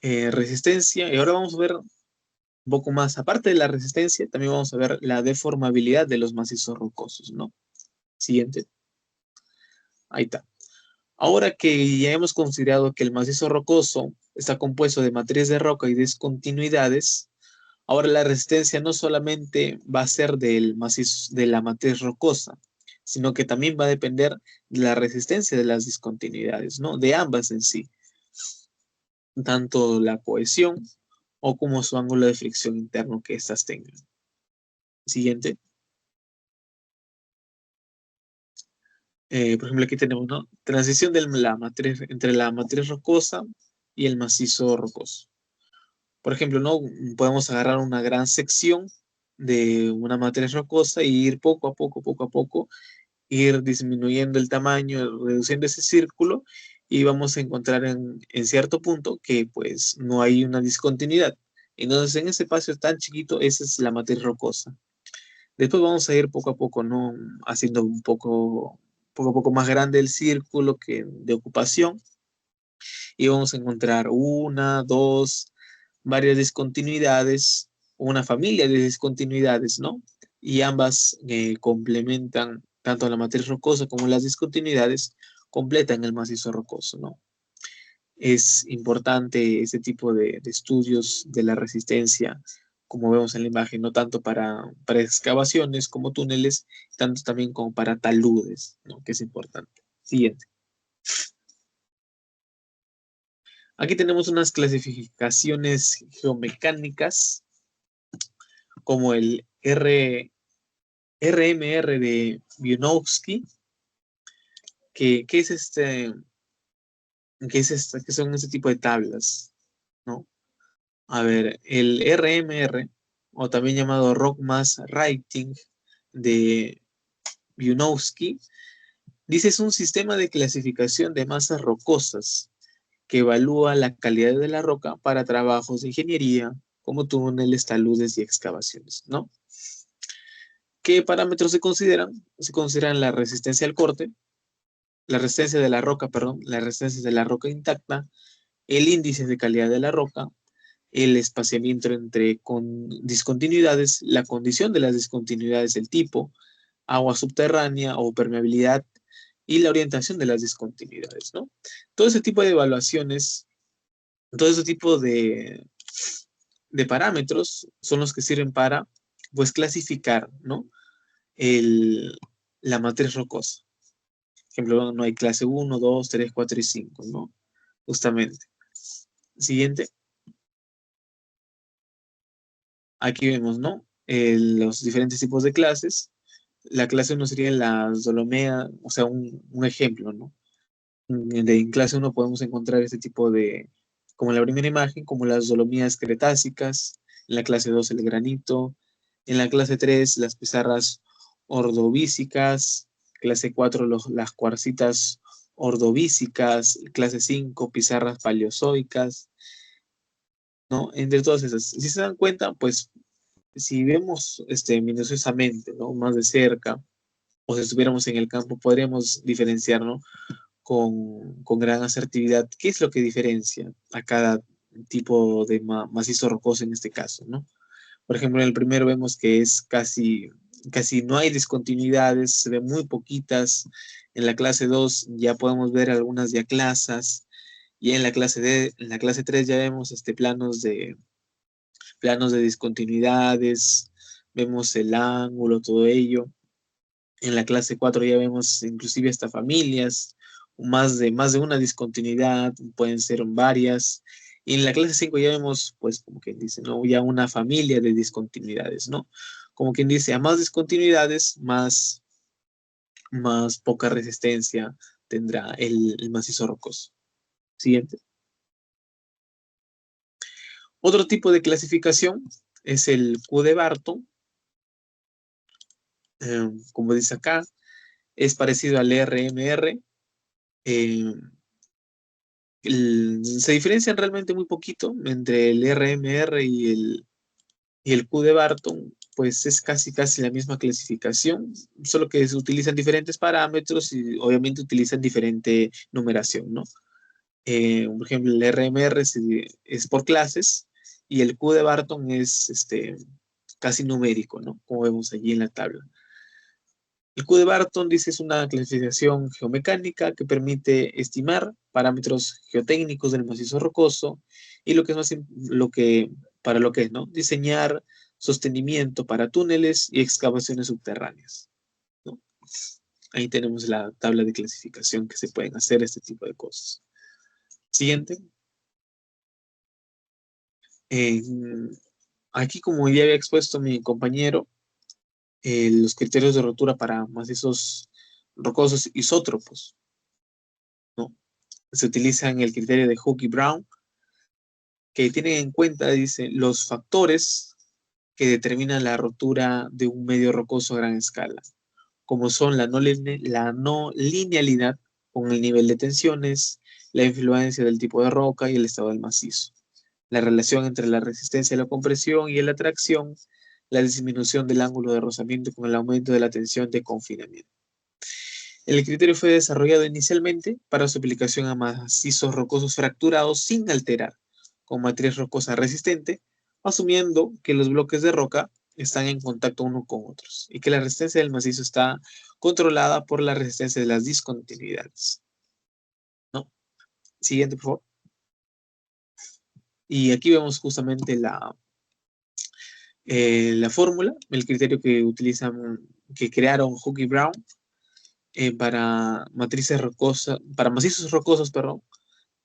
Resistencia, y ahora vamos a ver un poco más, aparte de la resistencia, también vamos a ver la deformabilidad de los macizos rocosos, ¿no? Siguiente. Ahí está. Ahora que ya hemos considerado que el macizo rocoso está compuesto de matriz de roca y discontinuidades, Ahora la resistencia no solamente va a ser del macizo, de la matriz rocosa, sino que también va a depender de la resistencia de las discontinuidades, ¿no? De ambas en sí, tanto la cohesión o como su ángulo de fricción interno que éstas tengan. Siguiente. Por ejemplo, aquí tenemos, ¿no? Transición de la matriz, entre la matriz rocosa y el macizo rocoso. Por ejemplo, ¿no? Podemos agarrar una gran sección de una matriz rocosa y ir poco a poco, ir disminuyendo el tamaño, reduciendo ese círculo y vamos a encontrar en cierto punto que pues no hay una discontinuidad. Entonces, en ese espacio tan chiquito, esa es la matriz rocosa. Después vamos a ir poco a poco, ¿no? Haciendo poco a poco más grande el círculo de ocupación y vamos a encontrar una, dos, varias discontinuidades, una familia de discontinuidades, ¿no? Y ambas complementan tanto la matriz rocosa como las discontinuidades, completan el macizo rocoso, ¿no? Es importante ese tipo de estudios de la resistencia, como vemos en la imagen, no tanto para excavaciones como túneles, tanto también como para taludes, ¿no? Que es importante. Siguiente. Aquí tenemos unas clasificaciones geomecánicas como el RMR de Bionowski, que es que son este tipo de tablas, ¿no? A ver, el RMR, o también llamado Rock Mass Rating de Bionowski, dice es un sistema de clasificación de masas rocosas que evalúa la calidad de la roca para trabajos de ingeniería, como túneles, taludes y excavaciones, ¿no? ¿Qué parámetros se consideran? Se consideran la resistencia al corte, la resistencia de la roca, perdón, la resistencia de la roca intacta, el índice de calidad de la roca, el espaciamiento entre discontinuidades, la condición de las discontinuidades, el tipo, agua subterránea o permeabilidad y la orientación de las discontinuidades, ¿no? Todo ese tipo de evaluaciones, todo ese tipo de parámetros son los que sirven para, pues, clasificar, ¿no? La matriz rocosa. Por ejemplo, no hay clase 1, 2, 3, 4 y 5, ¿no? Justamente. Siguiente. Aquí vemos, ¿no? Los diferentes tipos de clases. La clase 1 sería la dolomea, o sea, un ejemplo, ¿no? En clase 1 podemos encontrar este tipo como en la primera imagen, como las dolomías cretácicas, en la clase 2 el granito, en la clase 3 las pizarras ordovícicas, clase 4 las cuarcitas ordovícicas, clase 5 pizarras paleozoicas, ¿no? Entre todas esas. Si se dan cuenta, pues si vemos minuciosamente, ¿no? Más de cerca, o si estuviéramos en el campo, podríamos diferenciar, ¿no? Con gran asertividad qué es lo que diferencia a cada tipo de macizo rocoso en este caso, ¿no? Por ejemplo, en el primero vemos que es casi no hay discontinuidades, se ven muy poquitas. En la clase 2 ya podemos ver algunas diaclasas. Y en la clase 3 ya vemos planos de discontinuidades, vemos el ángulo, todo ello. En la clase 4 ya vemos inclusive hasta familias, más de una discontinuidad, pueden ser varias. Y en la clase 5 ya vemos, pues, como quien dice, ¿no? Ya una familia de discontinuidades, ¿no? Como quien dice, a más discontinuidades, más poca resistencia tendrá el macizo rocoso. Siguiente. Otro tipo de clasificación es el Q de Barton. Como dice acá, es parecido al RMR. Se diferencian realmente muy poquito entre el RMR y el Q de Barton, pues es casi la misma clasificación, solo que se utilizan diferentes parámetros y obviamente utilizan diferente numeración, ¿no? Por ejemplo, el RMR es por clases y el Q de Barton es casi numérico, ¿no? Como vemos allí en la tabla. El Q de Barton dice es una clasificación geomecánica que permite estimar parámetros geotécnicos del macizo rocoso y lo que para lo que es, ¿no? Diseñar sostenimiento para túneles y excavaciones subterráneas, ¿no? Ahí tenemos la tabla de clasificación que se pueden hacer este tipo de cosas. Siguiente. Aquí, como ya había expuesto mi compañero, los criterios de rotura para macizos rocosos isótropos, ¿no? Se utilizan el criterio de Hooke y Brown, que tienen en cuenta, dice, los factores que determinan la rotura de un medio rocoso a gran escala, como son la no linealidad con el nivel de tensiones, la influencia del tipo de roca y el estado del macizo, la relación entre la resistencia a la compresión y la atracción, la disminución del ángulo de rozamiento con el aumento de la tensión de confinamiento. El criterio fue desarrollado inicialmente para su aplicación a macizos rocosos fracturados sin alterar, con matriz rocosa resistente, asumiendo que los bloques de roca están en contacto uno con otros y que la resistencia del macizo está controlada por la resistencia de las discontinuidades, ¿no? Siguiente, por favor. Y aquí vemos justamente la fórmula, el criterio que utilizan, que crearon Hooke y Brown para matrices rocosas, para macizos rocosos, perdón,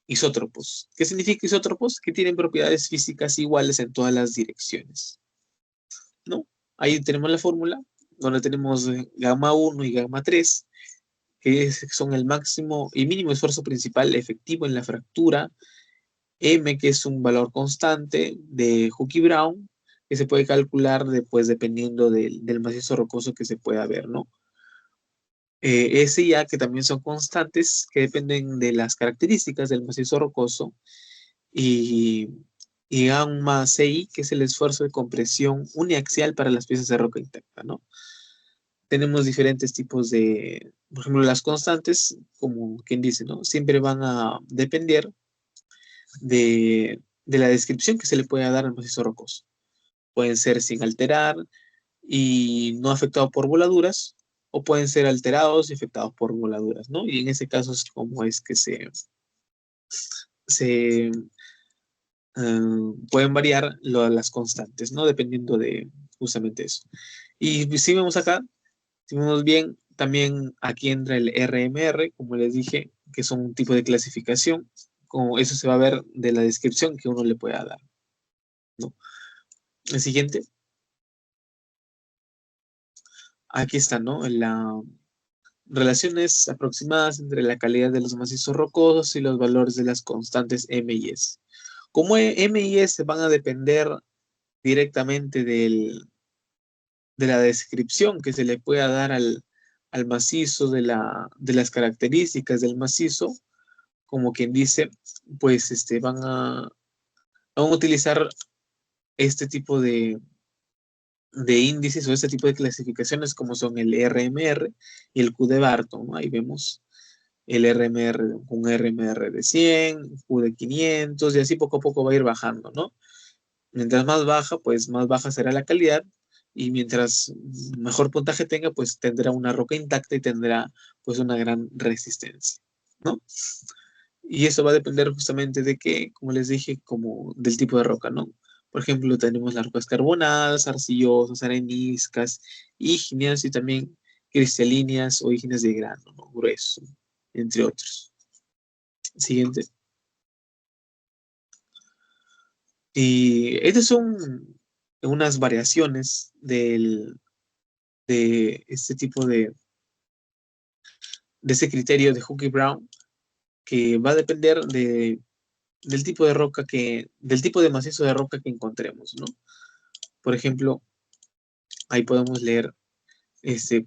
isótropos. ¿Qué significa isótropos? Que tienen propiedades físicas iguales en todas las direcciones, ¿no? Ahí tenemos la fórmula, donde tenemos gamma 1 y gamma 3, que son el máximo y mínimo esfuerzo principal efectivo en la fractura, M, que es un valor constante de Hooke y Brown, que se puede calcular después dependiendo del macizo rocoso que se pueda ver, ¿no? S y A, que también son constantes, que dependen de las características del macizo rocoso, y gamma CI, que es el esfuerzo de compresión uniaxial para las piezas de roca intacta, ¿no? Tenemos diferentes tipos de, por ejemplo, las constantes, como quien dice, ¿no? Siempre van a depender de la descripción que se le pueda dar al macizo rocoso. Pueden ser sin alterar y no afectados por voladuras, o pueden ser alterados y afectados por voladuras, ¿no? Y en ese caso es como es que se pueden variar las constantes, ¿no? Dependiendo de justamente eso. Y si vemos acá, si vemos bien, también aquí entra el RMR, como les dije, que son un tipo de clasificación, como eso se va a ver de la descripción que uno le pueda dar, ¿no? El siguiente. Aquí está, ¿no? Las relaciones aproximadas entre la calidad de los macizos rocosos y los valores de las constantes M y S. Como M y S van a depender directamente de la descripción que se le pueda dar al macizo, de las características del macizo, como quien dice, pues van a utilizar este tipo de índices o este tipo de clasificaciones como son el RMR y el Q de Barton, ¿no? Ahí vemos el RMR, un RMR de 100, Q de 500 y así poco a poco va a ir bajando, ¿no? Mientras más baja, pues más baja será la calidad y mientras mejor puntaje tenga, pues tendrá una roca intacta y tendrá pues una gran resistencia, ¿no? Y eso va a depender justamente de que, como les dije, como del tipo de roca, ¿no? Por ejemplo, tenemos las rocas carbonadas, arcillosas, areniscas, ígneas y también cristalinas o ígneas de grano, ¿no? Grueso, entre otros. Siguiente. Y estas son unas variaciones de este tipo de ese criterio de Hooke y Brown, que va a depender del tipo de roca del tipo de macizo de roca que encontremos, ¿no? Por ejemplo, ahí podemos leer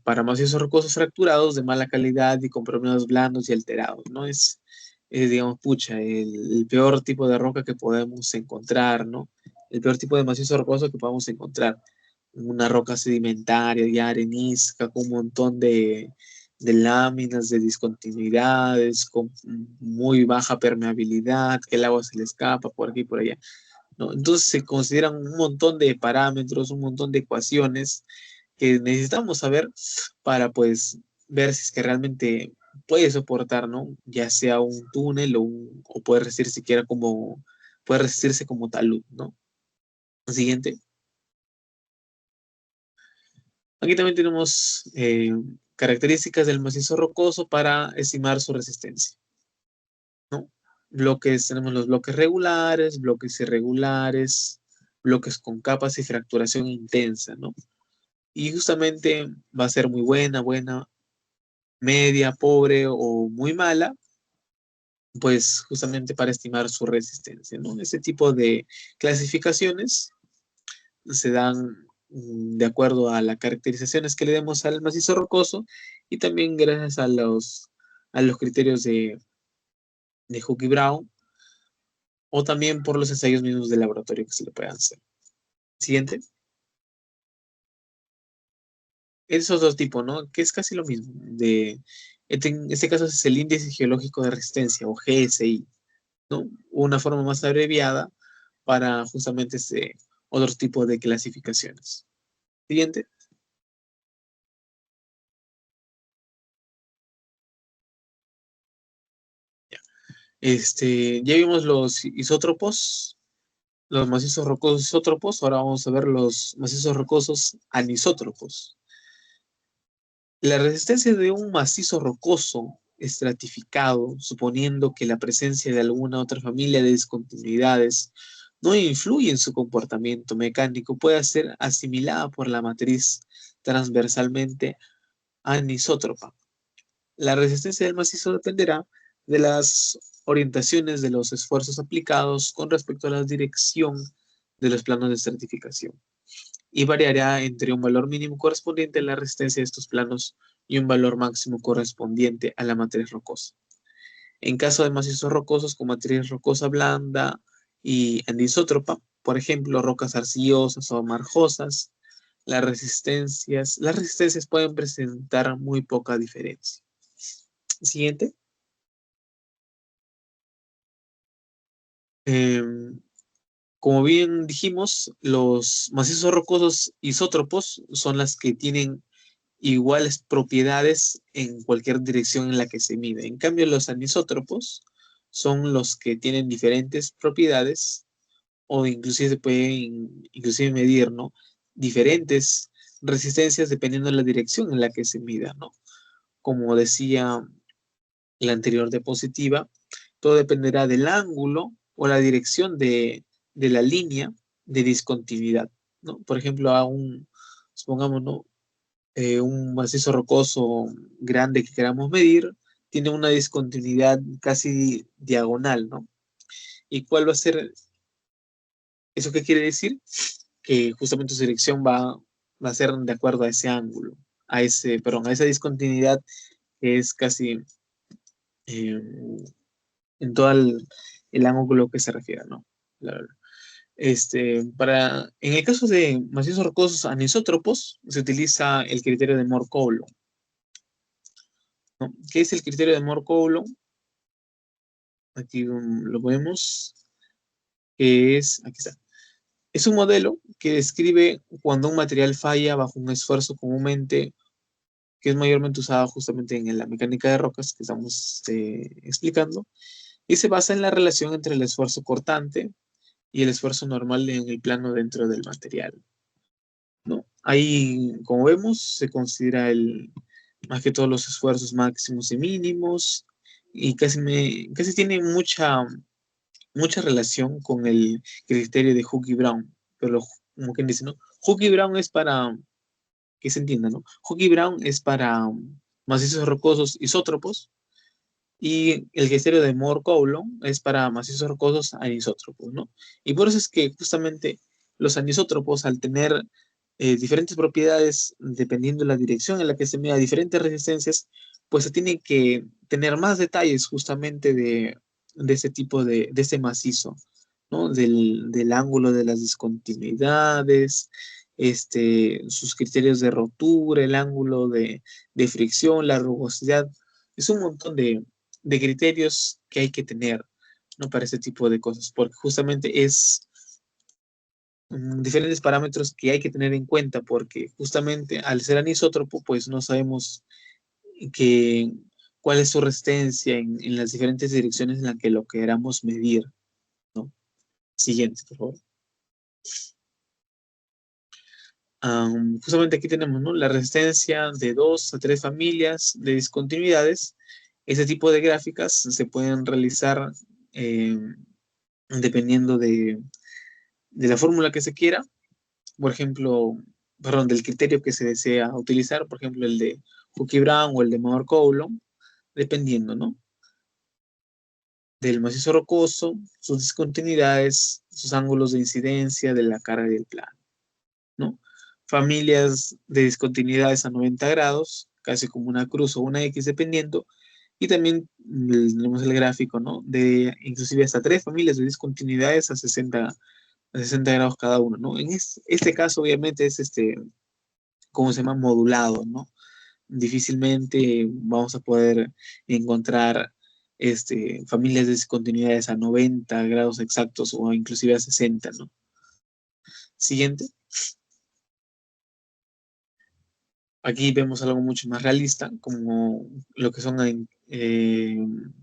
para macizos rocosos fracturados de mala calidad y con problemas blandos y alterados, ¿no? Digamos, pucha, el peor tipo de roca que podemos encontrar, ¿no? El peor tipo de macizo rocoso que podemos encontrar. Una roca sedimentaria, ya arenisca, con un montón de láminas, de discontinuidades, con muy baja permeabilidad, que el agua se le escapa por aquí y por allá, ¿no? Entonces se consideran un montón de parámetros, un montón de ecuaciones que necesitamos saber para pues ver si es que realmente puede soportar, ¿no? Ya sea un túnel o puede resistir siquiera puede resistirse como talud, ¿no? Siguiente. Aquí también tenemos características del macizo rocoso para estimar su resistencia, ¿no? Bloques, tenemos los bloques regulares, bloques irregulares, bloques con capas y fracturación intensa, ¿no? Y justamente va a ser muy buena, media, pobre o muy mala, pues justamente para estimar su resistencia, ¿no? Ese tipo de clasificaciones se dan de acuerdo a las caracterizaciones que le demos al macizo rocoso y también gracias a los criterios de Hooke y Brown o también por los ensayos mismos de laboratorio que se le puedan hacer. Siguiente. Esos dos tipos, ¿no? Que es casi lo mismo. En este caso es el índice geológico de resistencia o GSI, ¿no? Una forma más abreviada para justamente este otro tipo de clasificaciones. Siguiente. Ya vimos los isótropos, los macizos rocosos isótropos, ahora vamos a ver los macizos rocosos anisótropos. La resistencia de un macizo rocoso estratificado, suponiendo que la presencia de alguna otra familia de discontinuidades no influye en su comportamiento mecánico, puede ser asimilada por la matriz transversalmente anisótropa. La resistencia del macizo dependerá de las orientaciones de los esfuerzos aplicados con respecto a la dirección de los planos de estratificación y variará entre un valor mínimo correspondiente a la resistencia de estos planos y un valor máximo correspondiente a la matriz rocosa. En caso de macizos rocosos con matriz rocosa blanda y anisótropa, por ejemplo, rocas arcillosas o marjosas, las resistencias pueden presentar muy poca diferencia. Siguiente. Como bien dijimos, los macizos rocosos isótropos son las que tienen iguales propiedades en cualquier dirección en la que se mide. En cambio, los anisótropos son los que tienen diferentes propiedades o inclusive se pueden inclusive medir, ¿no? Diferentes resistencias dependiendo de la dirección en la que se mida, ¿no? Como decía la anterior diapositiva, todo dependerá del ángulo o la dirección de la línea de discontinuidad, ¿no? Por ejemplo, supongamos, ¿no? Un macizo rocoso grande que queramos medir, tiene una discontinuidad casi diagonal, ¿no? ¿Y cuál va a ser? ¿Eso qué quiere decir? Que justamente su dirección va a ser de acuerdo a ese ángulo, a esa discontinuidad que es casi eh, en todo el ángulo que se refiere, ¿no? En el caso de macizos rocosos anisótropos, se utiliza el criterio de Moore-Coulomb, ¿no? ¿Qué es el criterio de Moore-Coulomb? Aquí lo vemos, aquí está. Es un modelo que describe cuando un material falla bajo un esfuerzo comúnmente, que es mayormente usado justamente en la mecánica de rocas que estamos explicando, y se basa en la relación entre el esfuerzo cortante y el esfuerzo normal en el plano dentro del material, ¿no? Ahí, como vemos, se considera más que todos los esfuerzos máximos y mínimos, y casi tiene mucha relación con el criterio de Hooke y Brown, pero como quien dice, ¿no? Hooke y Brown es para, que se entienda, ¿no? Hooke y Brown es para macizos rocosos isótropos, y el criterio de Moore-Coulomb es para macizos rocosos anisótropos, ¿no? Y por eso es que justamente los anisótropos, al tener diferentes propiedades, dependiendo de la dirección en la que se mida diferentes resistencias, pues se tiene que tener más detalles justamente de ese tipo de ese macizo, ¿no? Del ángulo de las discontinuidades, sus criterios de rotura, el ángulo de fricción, la rugosidad. Es un montón de criterios que hay que tener, ¿no? Para este tipo de cosas, porque justamente es diferentes parámetros que hay que tener en cuenta, porque justamente al ser anisótropo, pues no sabemos que, cuál es su resistencia en las diferentes direcciones en las que lo queramos medir, ¿no? Siguiente, por favor. Justamente aquí tenemos, ¿no?, la resistencia de 2 a 3 familias de discontinuidades. Ese tipo de gráficas se pueden realizar dependiendo de la fórmula que se quiera, por ejemplo, perdón, del criterio que se desea utilizar, por ejemplo, el de Fouquet-Brown o el de Maurer-Coulomb, dependiendo, ¿no?, del macizo rocoso, sus discontinuidades, sus ángulos de incidencia de la carga y del plano, ¿no? Familias de discontinuidades a 90 grados, casi como una cruz o una X dependiendo, y también tenemos el gráfico, ¿no?, de inclusive hasta 3 familias de discontinuidades a 60 grados cada uno, ¿no? En este caso, obviamente, es ¿cómo se llama? Modulado, ¿no? Difícilmente vamos a poder encontrar familias de discontinuidades a 90 grados exactos o inclusive a 60, ¿no? Siguiente. Aquí vemos algo mucho más realista, como lo que son,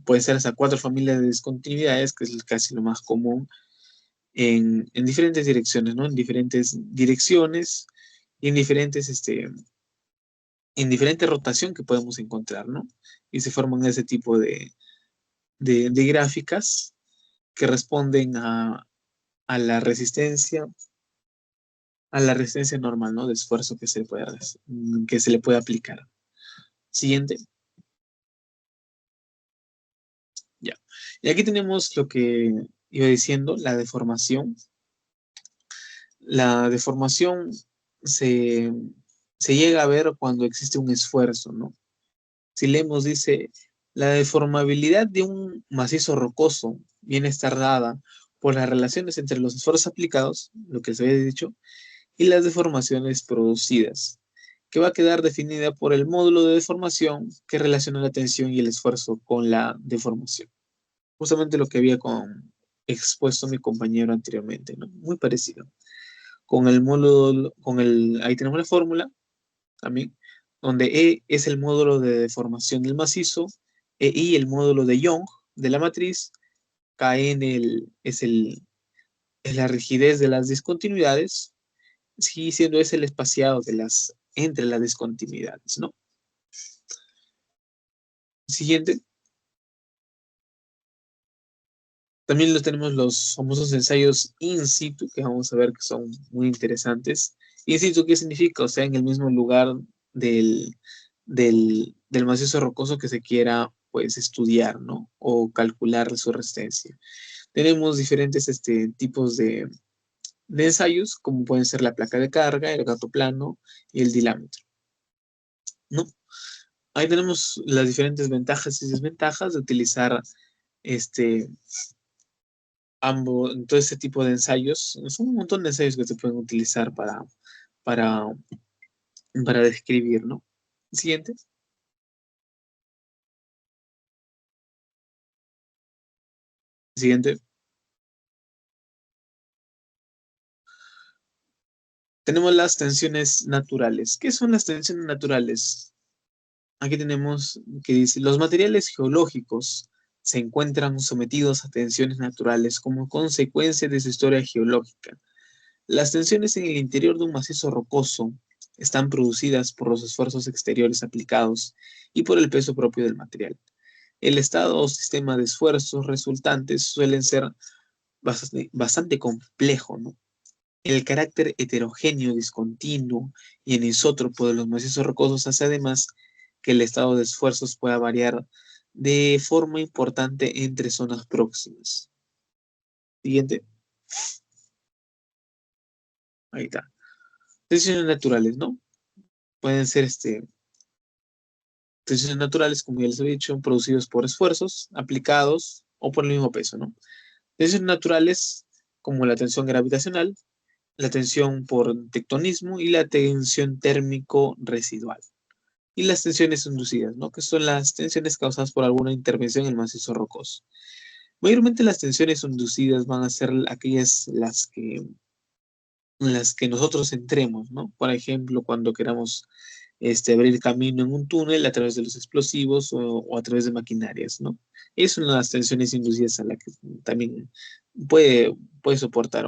pueden ser hasta 4 familias de discontinuidades, que es casi lo más común, en diferentes direcciones, ¿no? En diferentes direcciones y en diferente rotación que podemos encontrar, ¿no? Y se forman ese tipo de gráficas que responden a la resistencia normal, ¿no?, de esfuerzo que se le puede aplicar. Siguiente. Ya. Y aquí tenemos lo que iba diciendo, la deformación. La deformación se llega a ver cuando existe un esfuerzo, ¿no? Si leemos, dice, la deformabilidad de un macizo rocoso viene a estar dada por las relaciones entre los esfuerzos aplicados, lo que se había dicho, y las deformaciones producidas, que va a quedar definida por el módulo de deformación que relaciona la tensión y el esfuerzo con la deformación. Justamente lo que había expuesto mi compañero anteriormente, ¿no? Muy parecido. Con el módulo, ahí tenemos la fórmula también, donde E es el módulo de deformación del macizo, EI el módulo de Young de la matriz, KN es la rigidez de las discontinuidades, sí, siendo ese el espaciado entre las discontinuidades, ¿no? Siguiente. También tenemos los famosos ensayos in situ, que vamos a ver que son muy interesantes. In situ, ¿qué significa? O sea, en el mismo lugar del macizo rocoso que se quiera, pues, estudiar, ¿no? O calcular su resistencia. Tenemos diferentes tipos de ensayos, como pueden ser la placa de carga, el gato plano y el dilámetro, ¿no? Ahí tenemos las diferentes ventajas y desventajas de utilizar todo este tipo de ensayos. Son un montón de ensayos que se pueden utilizar para, para describir, ¿no? Siguiente. Siguiente. Tenemos las tensiones naturales. ¿Qué son las tensiones naturales? Aquí tenemos que dice, los materiales geológicos se encuentran sometidos a tensiones naturales como consecuencia de su historia geológica. Las tensiones en el interior de un macizo rocoso están producidas por los esfuerzos exteriores aplicados y por el peso propio del material. El estado o sistema de esfuerzos resultantes suelen ser bastante complejo, ¿no? El carácter heterogéneo, discontinuo y anisótropo de los macizos rocosos hace además que el estado de esfuerzos pueda variar de forma importante entre zonas próximas. Siguiente. Ahí está. Tensiones naturales, ¿no? Pueden ser tensiones naturales, como ya les he dicho, producidos por esfuerzos aplicados o por el mismo peso, ¿no? Tensiones naturales como la tensión gravitacional, la tensión por tectonismo y la tensión térmico residual. Y las tensiones inducidas, ¿no?, que son las tensiones causadas por alguna intervención en el macizo rocoso. Mayormente las tensiones inducidas van a ser aquellas las que nosotros entremos, ¿no? Por ejemplo, cuando queramos abrir camino en un túnel a través de los explosivos o a través de maquinarias, ¿no? Es una de las tensiones inducidas a la que también puede soportar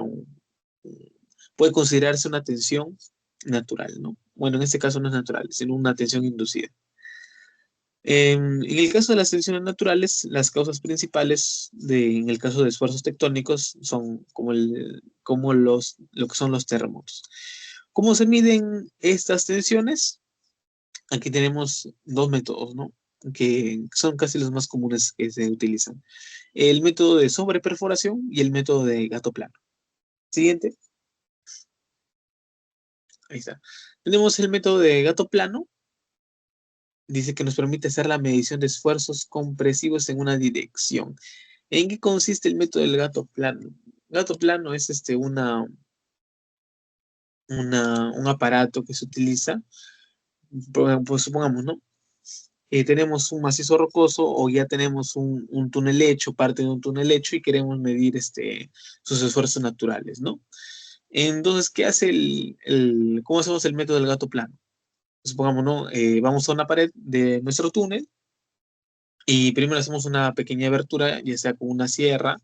puede considerarse una tensión natural, ¿no? Bueno, en este caso no es natural, sino una tensión inducida. En el caso de las tensiones naturales, las causas principales en el caso de esfuerzos tectónicos son lo que son los terremotos. ¿Cómo se miden estas tensiones? Aquí tenemos dos métodos, ¿no? Que son casi los más comunes que se utilizan. El método de sobreperforación y el método de gato plano. Siguiente. Ahí está. Tenemos el método de gato plano. Dice que nos permite hacer la medición de esfuerzos compresivos en una dirección. ¿En qué consiste el método del gato plano? Gato plano es un aparato que se utiliza, pues supongamos, ¿no? Tenemos un macizo rocoso o ya tenemos un túnel hecho, parte de un túnel hecho y queremos medir sus esfuerzos naturales, ¿no? Entonces, ¿qué hace cómo hacemos el método del gato plano? Supongamos, ¿no? Vamos a una pared de nuestro túnel y primero hacemos una pequeña abertura, ya sea con una sierra,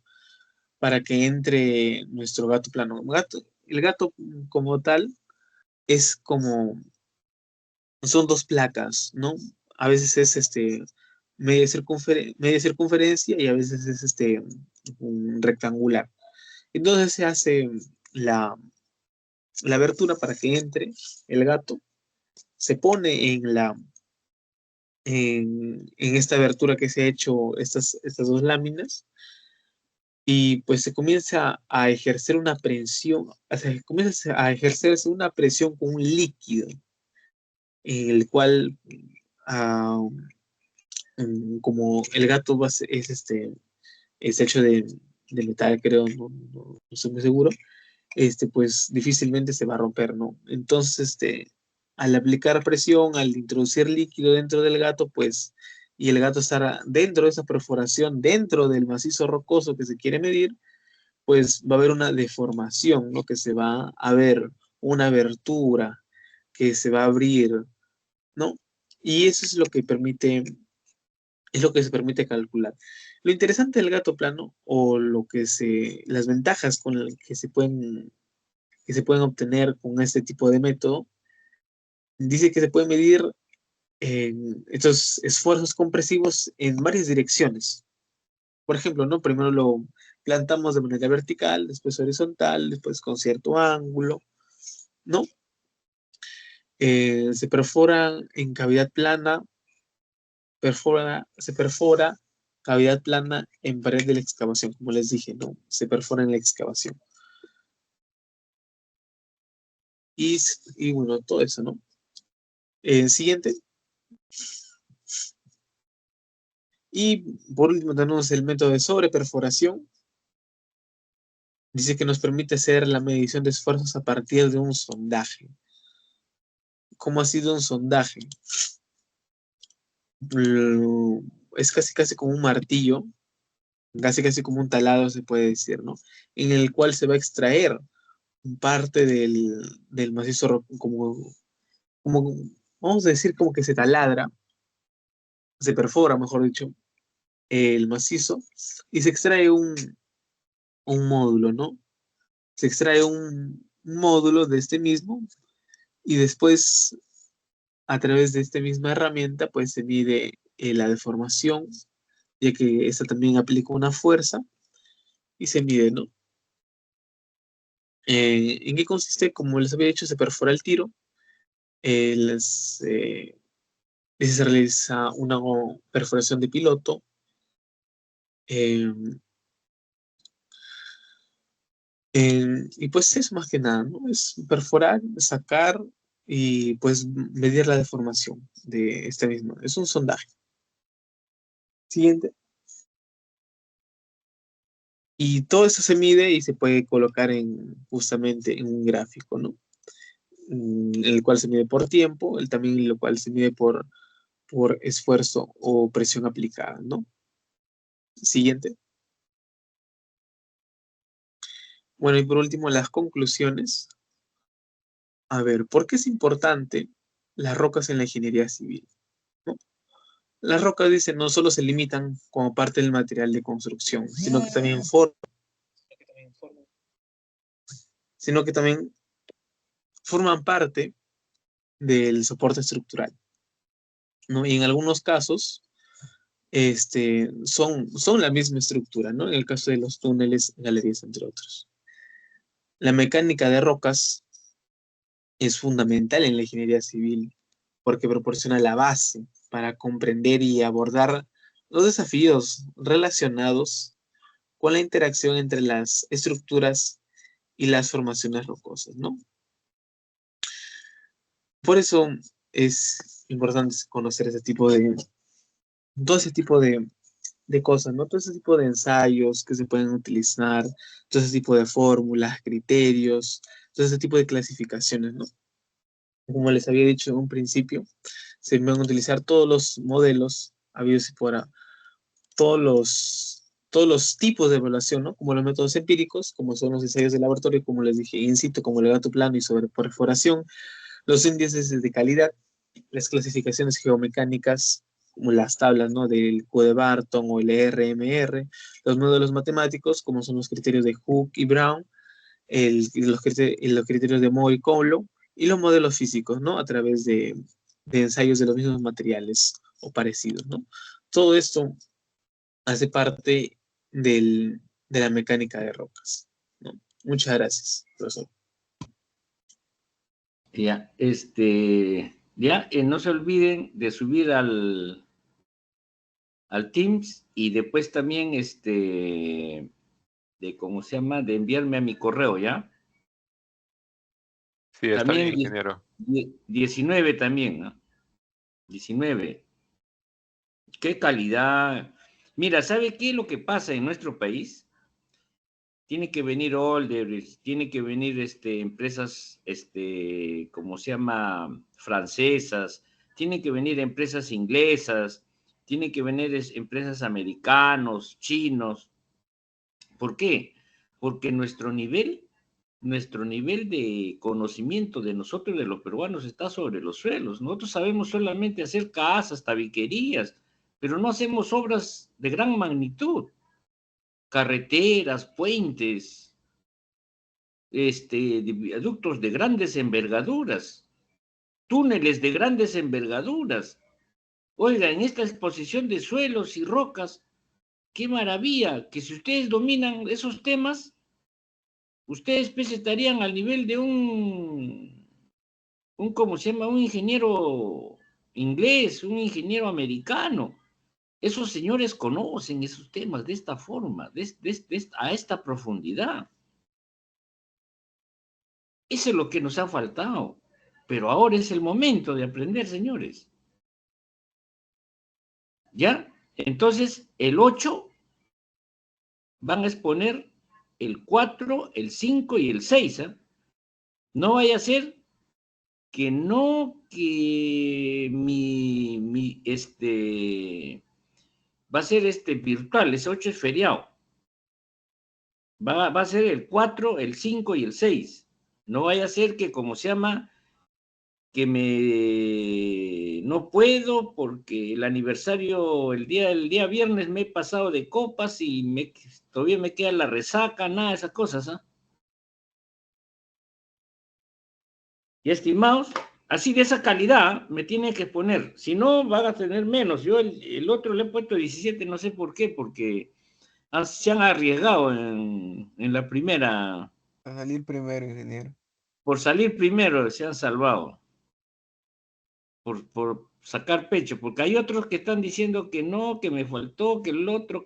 para que entre nuestro gato plano. El gato como tal es son dos placas, ¿no? A veces es media circunferencia y a veces es un rectangular. Entonces se hace la, la abertura para que entre el gato, se pone en esta abertura que se ha hecho estas dos láminas y pues se comienza a ejercer una presión, o sea, comienza a ejercerse una presión con un líquido en el cual ah, como el gato es hecho de metal, creo, no estoy muy seguro, pues difícilmente se va a romper, ¿no? Entonces, al aplicar presión, al introducir líquido dentro del gato, pues, y el gato estar dentro de esa perforación, dentro del macizo rocoso que se quiere medir, pues va a haber una deformación, ¿no? Que se va a ver una abertura, que se va a abrir, ¿no? Y eso es lo que se permite calcular. Lo interesante del gato plano o las ventajas con las que se pueden obtener con este tipo de método, dice que se puede medir estos esfuerzos compresivos en varias direcciones. Por ejemplo, ¿no? Primero lo plantamos de manera vertical, después horizontal, después con cierto ángulo, ¿no? Se perfora en cavidad plana, se perfora cavidad plana en pared de la excavación, como les dije, ¿no? Se perfora en la excavación. Y bueno, todo eso, ¿no? Siguiente. Y por último tenemos el método de sobreperforación. Dice que nos permite hacer la medición de esfuerzos a partir de un sondaje. ¿Cómo ha sido un sondaje? Es casi como un martillo, casi como un taladro se puede decir, ¿no? En el cual se va a extraer parte del macizo, como, vamos a decir, como que se taladra, se perfora, mejor dicho, el macizo y se extrae un módulo, ¿no? Se extrae un módulo de este mismo y después a través de esta misma herramienta pues se mide la deformación, ya que esta también aplica una fuerza y se mide, ¿no? ¿En qué consiste? Como les había dicho, se perfora el tiro, se realiza una perforación de piloto, eh, y pues es más que nada, ¿no? Es perforar, sacar y pues medir la deformación de este mismo. Es un sondaje. Siguiente. Y todo eso se mide y se puede colocar justamente en un gráfico, ¿no? El cual se mide por tiempo, también lo cual se mide por esfuerzo o presión aplicada, ¿no? Siguiente. Bueno, y por último, las conclusiones. A ver, ¿por qué es importante las rocas en la ingeniería civil? ¿No? Las rocas, dice, no solo se limitan como parte del material de construcción, sino que también forman parte del soporte estructural, ¿no? Y en algunos casos son la misma estructura, ¿no? En el caso de los túneles, galerías, entre otros. La mecánica de rocas es fundamental en la ingeniería civil porque proporciona la base para comprender y abordar los desafíos relacionados con la interacción entre las estructuras y las formaciones rocosas, ¿no? Por eso es importante conocer todo ese tipo de cosas, ¿no? Todo ese tipo de ensayos que se pueden utilizar, todo ese tipo de fórmulas, criterios, todo ese tipo de clasificaciones, ¿no? Como les había dicho en un principio, se van a utilizar todos los modelos habidos y por haber, todos los tipos de evaluación, ¿no? Como los métodos empíricos, como son los ensayos de laboratorio, como les dije, in situ, como legato plano y sobre perforación, los índices de calidad, las clasificaciones geomecánicas, como las tablas, ¿no? Del Q de Barton o el RMR, los modelos matemáticos, como son los criterios de Hooke y Brown, los criterios de Moore y Kohlo, y los modelos físicos, ¿no? A través de ensayos de los mismos materiales o parecidos, ¿no? Todo esto hace parte de la mecánica de rocas, ¿no? Muchas gracias, profesor. Ya, no se olviden de subir al Teams y después también, ¿cómo se llama? De enviarme a mi correo, ¿ya? Sí, está bien, También ingeniero. 19 también, ¿no? 19. ¿Qué calidad? Mira, ¿sabe qué es lo que pasa en nuestro país? Tiene que venir Older, tiene que venir empresas, ¿cómo se llama? Francesas, tienen que venir empresas inglesas, tienen que venir empresas americanos, chinos. ¿Por qué? Porque nuestro nivel de conocimiento de nosotros, de los peruanos, está sobre los suelos. Nosotros sabemos solamente hacer casas, tabiquerías, pero no hacemos obras de gran magnitud, carreteras, puentes, de viaductos de grandes envergaduras, túneles de grandes envergaduras. Oiga, en esta exposición de suelos y rocas, qué maravilla, que si ustedes dominan esos temas, ustedes pues estarían al nivel de ¿cómo se llama? Un ingeniero inglés, un ingeniero americano. Esos señores conocen esos temas de esta forma, a esta profundidad. Eso es lo que nos ha faltado. Pero ahora es el momento de aprender, señores. ¿Ya? Entonces, el 8 van a exponer el 4, el 5 y el 6. ¿Eh? No vaya a ser que va a ser virtual, ese 8 es feriado. Va a ser el 4, el 5 y el 6. No vaya a ser que, como se llama, que no puedo porque el aniversario, el día viernes me he pasado de copas y todavía me queda la resaca, nada de esas cosas. ¿Ah? Y estimados, así de esa calidad me tienen que poner, si no van a tener menos. Yo el otro le he puesto 17, no sé por qué, porque se han arriesgado en la primera. A salir primero, ingeniero. Por salir primero se han salvado. Por sacar pecho, porque hay otros que están diciendo que no, que me faltó, que el otro.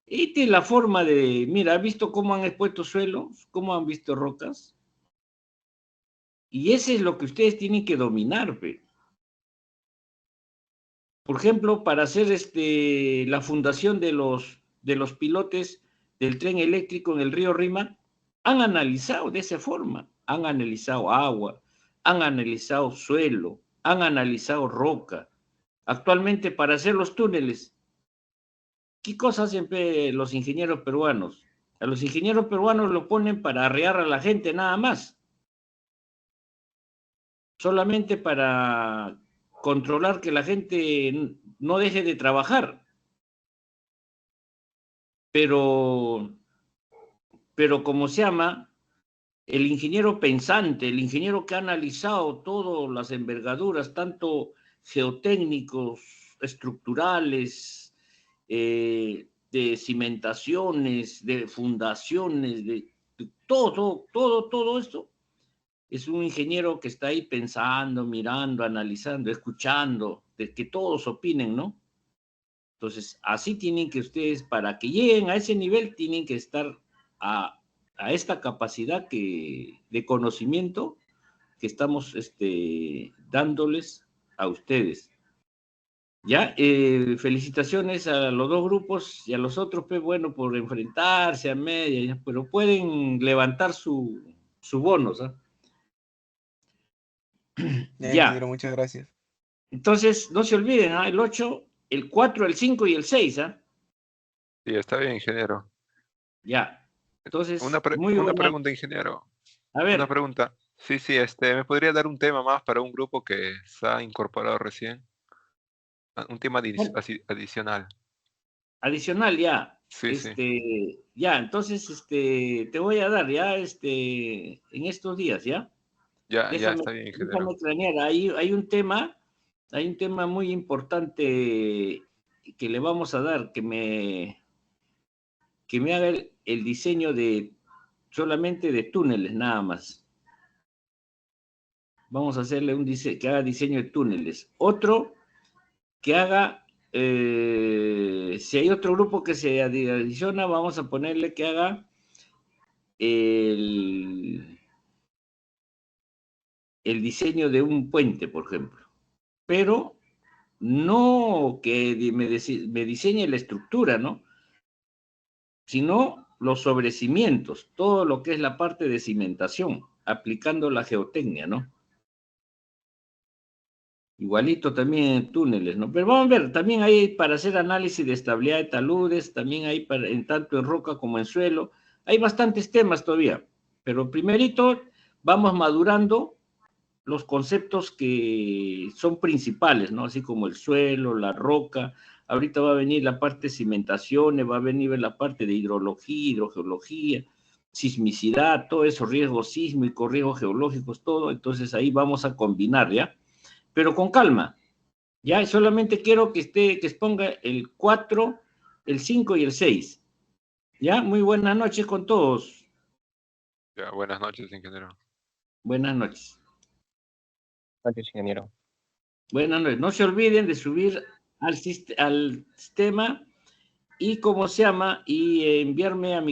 Y tiene la forma de, mira, ¿has visto cómo han expuesto suelos? ¿Cómo han visto rocas? Y ese es lo que ustedes tienen que dominar, pe. Por ejemplo, para hacer la fundación de los pilotes del tren eléctrico en el río Rímac, han analizado de esa forma, han analizado agua, han analizado suelo, han analizado roca. Actualmente, para hacer los túneles, ¿qué cosas hacen los ingenieros peruanos? A los ingenieros peruanos lo ponen para arrear a la gente nada más. Solamente para controlar que la gente no deje de trabajar. Pero ¿cómo se llama? el ingeniero pensante, el ingeniero que ha analizado todas las envergaduras, tanto geotécnicos, estructurales, de cimentaciones, de fundaciones, de todo esto. Es un ingeniero que está ahí pensando, mirando, analizando, escuchando, de que todos opinen, ¿no? Entonces, así tienen que ustedes, para que lleguen a ese nivel, tienen que estar a esta capacidad de conocimiento que estamos dándoles a ustedes. Ya, felicitaciones a los dos grupos y a los otros, pues bueno, por enfrentarse a media, pero pueden levantar su bono, ¿sabes? Ya, Ya, ingeniero, muchas gracias. entonces no se olviden, ¿ah? El 8, el 4, el 5 y el 6, ¿ah? Sí, está bien, ingeniero. Ya, entonces, Una muy buena. pregunta, ingeniero. A Una ver, pregunta. Sí, ¿me podría dar un tema más para un grupo que se ha incorporado recién? Un tema bueno, adicional. adicional ya, Sí, sí. ya, entonces, te voy a dar ya, en estos días, ¿ya? Ya Déjame, está bien, ingeniero. déjame cranear, hay un tema muy importante que le vamos a dar, que me haga el diseño solamente de túneles, nada más. Vamos a hacerle que haga diseño de túneles. Otro que haga, si hay otro grupo que se adiciona, vamos a ponerle que haga el diseño de un puente, por ejemplo. Pero no que me diseñe la estructura, ¿no? Sino los sobrecimientos, todo lo que es la parte de cimentación, aplicando la geotecnia, ¿no? Igualito también en túneles, ¿no? Pero vamos a ver, también hay para hacer análisis de estabilidad de taludes, también hay tanto en roca como en suelo, hay bastantes temas todavía, pero primerito vamos madurando los conceptos que son principales, ¿no? Así como el suelo, la roca, ahorita va a venir la parte de cimentaciones, va a venir la parte de hidrología, hidrogeología, sismicidad, todo eso, riesgos sísmicos, riesgos geológicos, todo, entonces ahí vamos a combinar, ¿ya? Pero con calma, ¿ya? Solamente quiero que exponga el 4, el 5 y el 6, ¿ya? Muy buenas noches con todos. Ya, buenas noches, ingeniero. Buenas noches. Gracias, ingeniero. Buenas noches. No se olviden de subir al sistema y cómo se llama y enviarme a mi